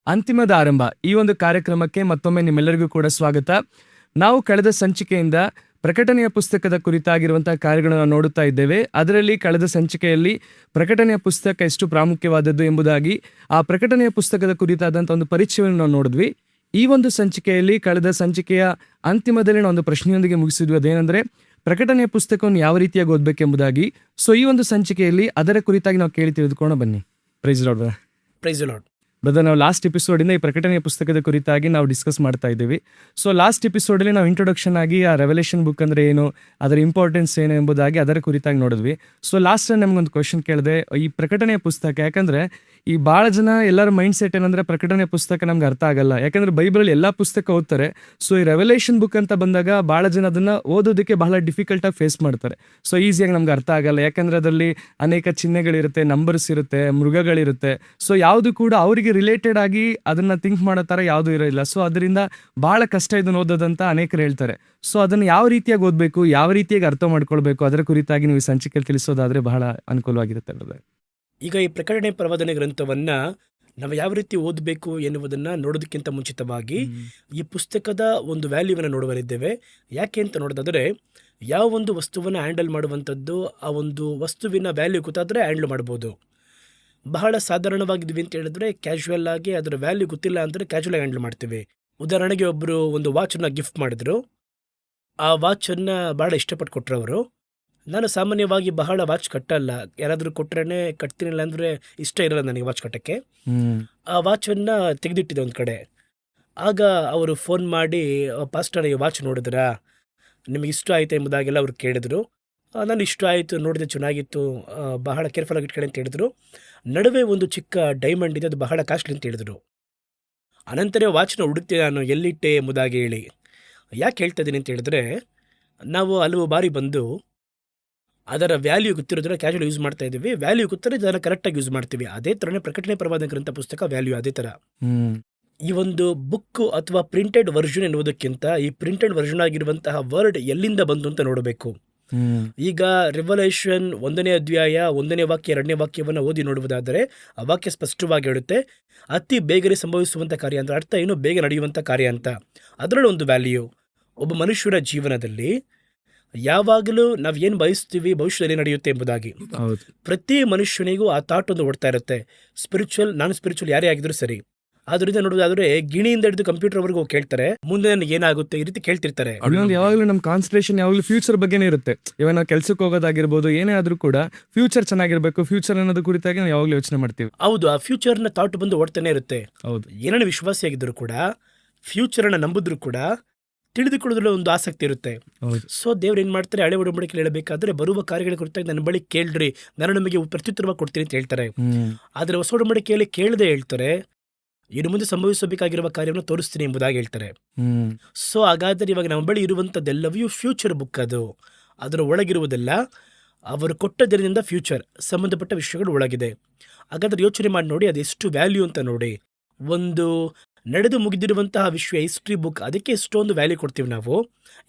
ಅಂತಿಮದ ಆರಂಭ ಈ ಒಂದು ಕಾರ್ಯಕ್ರಮಕ್ಕೆ ಮತ್ತೊಮ್ಮೆ ನಿಮ್ಮೆಲ್ಲರಿಗೂ ಕೂಡ ಸ್ವಾಗತ. ನಾವು ಕಳೆದ ಸಂಚಿಕೆಯಿಂದ ಪ್ರಕಟಣೆಯ ಪುಸ್ತಕದ ಕುರಿತಾಗಿರುವಂತಹ ಕಾರ್ಯಗಳನ್ನು ನೋಡುತ್ತಾ ಇದ್ದೇವೆ. ಅದರಲ್ಲಿ ಕಳೆದ ಸಂಚಿಕೆಯಲ್ಲಿ ಪ್ರಕಟಣೆಯ ಪುಸ್ತಕ ಎಷ್ಟು ಪ್ರಾಮುಖ್ಯವಾದದ್ದು ಎಂಬುದಾಗಿ ಆ ಪ್ರಕಟಣೆಯ ಪುಸ್ತಕದ ಕುರಿತಾದಂಥ ಒಂದು ಪರಿಚಯವನ್ನು ನಾವು ನೋಡಿದ್ವಿ. ಈ ಒಂದು ಸಂಚಿಕೆಯಲ್ಲಿ ಕಳೆದ ಸಂಚಿಕೆಯ ಅಂತಿಮದಲ್ಲಿ ನಾವು ಒಂದು ಪ್ರಶ್ನೆಯೊಂದಿಗೆ ಮುಗಿಸಿದ್ವಿ. ಅದೇನೆಂದರೆ ಪ್ರಕಟಣೆಯ ಪುಸ್ತಕವನ್ನು ಯಾವ ರೀತಿಯಾಗಿ ಓದಬೇಕೆಂಬುದಾಗಿ. ಸೊ ಈ ಒಂದು ಸಂಚಿಕೆಯಲ್ಲಿ ಅದರ ಕುರಿತಾಗಿ ನಾವು ಕೇಳಿ ತಿಳಿದುಕೊಂಡು ಬನ್ನಿ. Praise lord. Praise lord. Brother, ನಾವು ಲಾಸ್ಟ್ ಎಪಿಸೋಡಿಂದ ಈ ಪ್ರಕಟಣೆಯ ಪುಸ್ತಕದ ಕುರಿತಾಗಿ ನಾವು ಡಿಸ್ಕಸ್ ಮಾಡ್ತಾ ಇದ್ದೀವಿ. ಸೊ ಲಾಸ್ಟ್ ಎಪಿಸೋಡಲ್ಲಿ ನಾವು ಇಂಟ್ರೊಡಕ್ಷನ್ ಆಗಿ ಆ ರೆವಲ್ಯೂಷನ್ ಬುಕ್ ಅಂದರೆ ಏನು, ಅದರ ಇಂಪಾರ್ಟೆನ್ಸ್ ಏನು ಎಂಬುದಾಗಿ ಅದರ ಕುರಿತಾಗಿ ನೋಡಿದ್ವಿ. ಸೊ ಲಾಸ್ಟ್ ನಮಗೊಂದು ಕ್ವಶನ್ ಕೇಳಿದೆ, ಈ ಪ್ರಕಟಣೆಯ ಪುಸ್ತಕ, ಯಾಕಂದರೆ ಈ ಭಾಳ ಜನ ಎಲ್ಲರ ಮೈಂಡ್ ಸೆಟ್ ಏನಂದರೆ ಪ್ರಕಟಣೆಯ ಪುಸ್ತಕ ನಮ್ಗೆ ಅರ್ಥ ಆಗಲ್ಲ, ಯಾಕಂದರೆ ಬೈಬಲಲ್ಲಿ ಎಲ್ಲ ಪುಸ್ತಕ ಓದ್ತಾರೆ. ಸೊ ಈ ರೆವಲ್ಯೂಷನ್ ಬುಕ್ ಅಂತ ಬಂದಾಗ ಭಾಳ ಜನ ಅದನ್ನು ಓದೋದಕ್ಕೆ ಬಹಳ ಡಿಫಿಕಲ್ಟಾಗಿ ಫೇಸ್ ಮಾಡ್ತಾರೆ. ಸೊ ಈಸಿಯಾಗಿ ನಮ್ಗೆ ಅರ್ಥ ಆಗಲ್ಲ, ಯಾಕಂದರೆ ಅದರಲ್ಲಿ ಅನೇಕ ಚಿಹ್ನೆಗಳಿರುತ್ತೆ, ನಂಬರ್ಸ್ ಇರುತ್ತೆ, ಮೃಗಗಳಿರುತ್ತೆ. ಸೊ ಯಾವುದು ಕೂಡ ಅವರಿಗೆ ರಿಲೇಟೆಡ್ ಆಗಿ ಅದನ್ನು ಥಿಂಕ್ ಮಾಡೋ ಥರ ಯಾವುದೂ ಇರೋಲ್ಲ. ಸೊ ಅದರಿಂದ ಭಾಳ ಕಷ್ಟ ಇದನ್ನು ಓದೋದಂತ ಅನೇಕರು ಹೇಳ್ತಾರೆ. ಸೊ ಅದನ್ನು ಯಾವ ರೀತಿಯಾಗಿ ಓದಬೇಕು, ಯಾವ ರೀತಿಯಾಗಿ ಅರ್ಥ ಮಾಡ್ಕೊಳ್ಬೇಕು, ಅದರ ಕುರಿತಾಗಿ ನೀವು ಈ ಸಂಚಿಕೆಯಲ್ಲಿ ತಿಳಿಸೋದಾದರೆ ಬಹಳ ಅನುಕೂಲವಾಗಿರುತ್ತೆ ಬ್ರದರ್. ಈಗ ಈ ಪ್ರಕಟಣೆ ಪ್ರವಾದನೆ ಗ್ರಂಥವನ್ನು ನಾವು ಯಾವ ರೀತಿ ಓದಬೇಕು ಎನ್ನುವುದನ್ನು ನೋಡೋದಕ್ಕಿಂತ ಮುಂಚಿತವಾಗಿ ಈ ಪುಸ್ತಕದ ಒಂದು ವ್ಯಾಲ್ಯೂವನ್ನು ನೋಡುವರಿದ್ದೇವೆ. ಯಾಕೆ ಅಂತ ನೋಡೋದಾದರೆ, ಯಾವ ಒಂದು ವಸ್ತುವನ್ನು ಹ್ಯಾಂಡಲ್ ಮಾಡುವಂಥದ್ದು, ಆ ಒಂದು ವಸ್ತುವಿನ ವ್ಯಾಲ್ಯೂ ಗೊತ್ತಾದರೆ ಹ್ಯಾಂಡಲ್ ಮಾಡ್ಬೋದು. ಬಹಳ ಸಾಧಾರಣವಾಗಿದ್ವಿ ಅಂತ ಹೇಳಿದ್ರೆ ಕ್ಯಾಶುವಲ್ ಆಗಿ ಅದರ ವ್ಯಾಲ್ಯೂ ಗೊತ್ತಿಲ್ಲ ಅಂದರೆ ಕ್ಯಾಶುವಲ್ ಆಗಿ ಹ್ಯಾಂಡಲ್ ಮಾಡ್ತೀವಿ. ಉದಾಹರಣೆಗೆ ಒಬ್ಬರು ಒಂದು ವಾಚನ್ನು ಗಿಫ್ಟ್ ಮಾಡಿದ್ರು. ಆ ವಾಚನ್ನು ಭಾಳ ಇಷ್ಟಪಟ್ಟು ಕೊಟ್ಟರು ಅವರು. ನಾನು ಸಾಮಾನ್ಯವಾಗಿ ಬಹಳ ವಾಚ್ ಕಟ್ಟಲ್ಲ, ಯಾರಾದರೂ ಕೊಟ್ಟರೆ ಕಟ್ತೀನಿಲ್ಲ ಅಂದರೆ ಇಷ್ಟ ಇರಲ್ಲ ನನಗೆ ವಾಚ್ ಕಟ್ಟೋಕ್ಕೆ. ಆ ವಾಚನ್ನು ತೆಗೆದಿಟ್ಟಿದೆ ಒಂದು ಕಡೆ. ಆಗ ಅವರು ಫೋನ್ ಮಾಡಿ, ಪಾಸ್ಟರ್ ಈ ವಾಚ್ ನೋಡಿದ್ರಾ, ನಿಮಗೆ ಇಷ್ಟ ಆಯಿತು ಎಂಬುದಾಗೆಲ್ಲ ಅವ್ರು ಕೇಳಿದ್ರು. ನಾನು ಇಷ್ಟ ಆಯಿತು, ನೋಡಿದೆ, ಚೆನ್ನಾಗಿತ್ತು, ಬಹಳ ಕೇರ್ಫುಲ್ಲಾಗಿ ಇಟ್ಕೊಳ್ಳಿ ಅಂತ ಹೇಳಿದ್ರು. ನಡುವೆ ಒಂದು ಚಿಕ್ಕ ಡೈಮಂಡ್ ಇದೆ, ಅದು ಬಹಳ ಕಾಸ್ಟ್ಲಿ ಅಂತ ಹೇಳಿದ್ರು. ಅನಂತರ ವಾಚ್ನ ಹುಡುಕ್ತೆ ನಾನು ಎಲ್ಲಿಟ್ಟೆ ಎಂಬುದಾಗಿ ಹೇಳಿ. ಯಾಕೆ ಹೇಳ್ತಾ ಇದ್ದೀನಿ ಅಂತ ಹೇಳಿದ್ರೆ, ನಾವು ಹಲವು ಬಾರಿ ಬಂದು ಅದರ ವ್ಯಾಲ್ಯೂ ಗೊತ್ತಿರೋದ್ರೆ ಕ್ಯಾಶುವಲ್ ಯೂಸ್ ಮಾಡ್ತಾ ಇದ್ದೀವಿ, ವ್ಯಾಲ್ಯೂ ಗೊತ್ತಿರೋ ಅದನ್ನು ಕರೆಕ್ಟಾಗಿ ಯೂಸ್ ಮಾಡ್ತೀವಿ. ಅದೇ ಥರನೇ ಪ್ರಕಟಣೆ ಪ್ರವಾದನೆ ಗ್ರಂಥ ಪುಸ್ತಕ ವ್ಯಾಲ್ಯೂ ಅದೇ ಥರ. ಈ ಒಂದು ಬುಕ್ ಅಥವಾ ಪ್ರಿಂಟೆಡ್ ವರ್ಷನ್ ಎನ್ನುವುದಕ್ಕಿಂತ ಈ ಪ್ರಿಂಟೆಡ್ ವರ್ಷನ್ ಆಗಿರುವಂತಹ ವರ್ಡ್ ಎಲ್ಲಿಂದ ಬಂತು ಅಂತ ನೋಡಬೇಕು. ಈಗ ರೆವಲ್ಯೂಷನ್ 1ನೇ ಅಧ್ಯಾಯ 1ನೇ ವಾಕ್ಯ 2ನೇ ವಾಕ್ಯವನ್ನು ಓದಿ ನೋಡುವುದಾದರೆ ಆ ವಾಕ್ಯ ಸ್ಪಷ್ಟವಾಗಿ ಹೇಳುತ್ತೆ, ಅತಿ ಬೇಗನೆ ಸಂಭವಿಸುವಂಥ ಕಾರ್ಯ ಅಂತ. ಅರ್ಥ ಏನು? ಬೇಗ ನಡೆಯುವಂಥ ಕಾರ್ಯ ಅಂತ. ಅದರಲ್ಲಿ ಒಂದು ವ್ಯಾಲ್ಯೂ. ಒಬ್ಬ ಮನುಷ್ಯನ ಜೀವನದಲ್ಲಿ ಯಾವಾಗಲೂ ನಾವು ಏನು ಬಯಸ್ತೀವಿ, ಭವಿಷ್ಯದಲ್ಲಿ ನಡೆಯುತ್ತೆ ಎಂಬುದಾಗಿ. ಪ್ರತಿ ಮನುಷ್ಯನಿಗೂ ಆ ಥಾಟ್ ಒಂದು ಓಡ್ತಾ ಇರುತ್ತೆ. ಸ್ಪಿರಿಚುವಲ್, ನಾನ್ ಸ್ಪಿರಿಚುವಲ್ ಯಾರೇ ಆಗಿದ್ರು ಸರಿ. ಆದ್ರಿಂದ ನೋಡೋದಾದ್ರೆ ಗಿಣಿಯಿಂದ ಹಿಡಿದು ಕಂಪ್ಯೂಟರ್ ವರೆಗೂ ಕೇಳ್ತಾರೆ, ಮುಂದೆ ನನಗೆ ಏನಾಗುತ್ತೆ ಈ ರೀತಿ ಕೇಳ್ತಿರ್ತಾರೆ. ಯಾವಾಗಲೂ ನಮ್ಮ ಕಾನ್ಸಂಟ್ರೇಷನ್ ಯಾವಾಗಲೂ ಫ್ಯೂಚರ್ ಬಗ್ಗೆನೇ ಇರುತ್ತೆ. ಇವಾಗ ನಾವು ಕೆಲ್ಸಕ್ಕೆ ಹೋಗೋದಾಗಿರ್ಬೋದು, ಏನೇ ಆದ್ರೂ ಕೂಡ ಫ್ಯೂಚರ್ ಚೆನ್ನಾಗಿರ್ಬೇಕು, ಫ್ಯೂಚರ್ ಅನ್ನೋದು ಕುರಿತಾಗಿ ನಾವು ಯಾವಾಗಲೂ ಯೋಚನೆ ಮಾಡ್ತೀವಿ. ಹೌದು, ಆ ಫ್ಯೂಚರ್ನ ಥಾಟ್ ಬಂದು ಓಡ್ತಾನೆ ಇರುತ್ತೆ. ಹೌದು, ಏನೇನು ವಿಶ್ವಾಸಿಯಾಗಿದ್ರು ಕೂಡ, ಫ್ಯೂಚರ್ನ ನಂಬಿದ್ರು ಕೂಡ ತಿಳಿದುಕೊಳ್ಳೋದ್ರಲ್ಲಿ ಒಂದು ಆಸಕ್ತಿ ಇರುತ್ತೆ. ಸೊ ದೇವ್ರು ಏನು ಮಾಡ್ತಾರೆ, ಹಳೆ ಒಡಂಬಡಿಕೆಯಲ್ಲಿ ಹೇಳಬೇಕಾದ್ರೆ ಬರುವ ಕಾರ್ಯಗಳ ಕುರಿತಾಗಿ ನನ್ನ ಬಳಿ ಕೇಳ್ರಿ, ನಾನು ನಿಮಗೆ ಪ್ರತ್ಯುತ್ತರವಾಗಿ ಕೊಡ್ತೀನಿ ಅಂತ ಹೇಳ್ತಾರೆ. ಆದರೆ ಹೊಸ ಒಡಂಬಡಿಕೆಯಲ್ಲಿ ಕೇಳದೆ ಹೇಳ್ತಾರೆ, ಇನ್ನು ಮುಂದೆ ಸಂಭವಿಸಬೇಕಾಗಿರುವ ಕಾರ್ಯವನ್ನು ತೋರಿಸ್ತೀನಿ ಎಂಬುದಾಗಿ ಹೇಳ್ತಾರೆ. ಸೊ ಹಾಗಾದರೆ ಇವಾಗ ನಮ್ಮ ಬಳಿ ಇರುವಂಥದ್ದೆಲ್ಲವೂ ಫ್ಯೂಚರ್ ಬುಕ್. ಅದು ಅದರ ಒಳಗಿರುವುದೆಲ್ಲ ಅವರು ಕೊಟ್ಟ ದಿನದಿಂದ ಫ್ಯೂಚರ್ ಸಂಬಂಧಪಟ್ಟ ವಿಷಯಗಳು ಒಳಗಿದೆ. ಹಾಗಾದ್ರೆ ಯೋಚನೆ ಮಾಡಿ ನೋಡಿ, ಅದೆಷ್ಟು ವ್ಯಾಲ್ಯೂ ಅಂತ ನೋಡಿ. ಒಂದು ನಡೆದು ಮುಗಿದಿರುವಂತಹ ವಿಷಯ ಹಿಸ್ಟ್ರಿ ಬುಕ್, ಅದಕ್ಕೆ ಎಷ್ಟೊಂದು ವ್ಯಾಲ್ಯೂ ಕೊಡ್ತೀವಿ ನಾವು,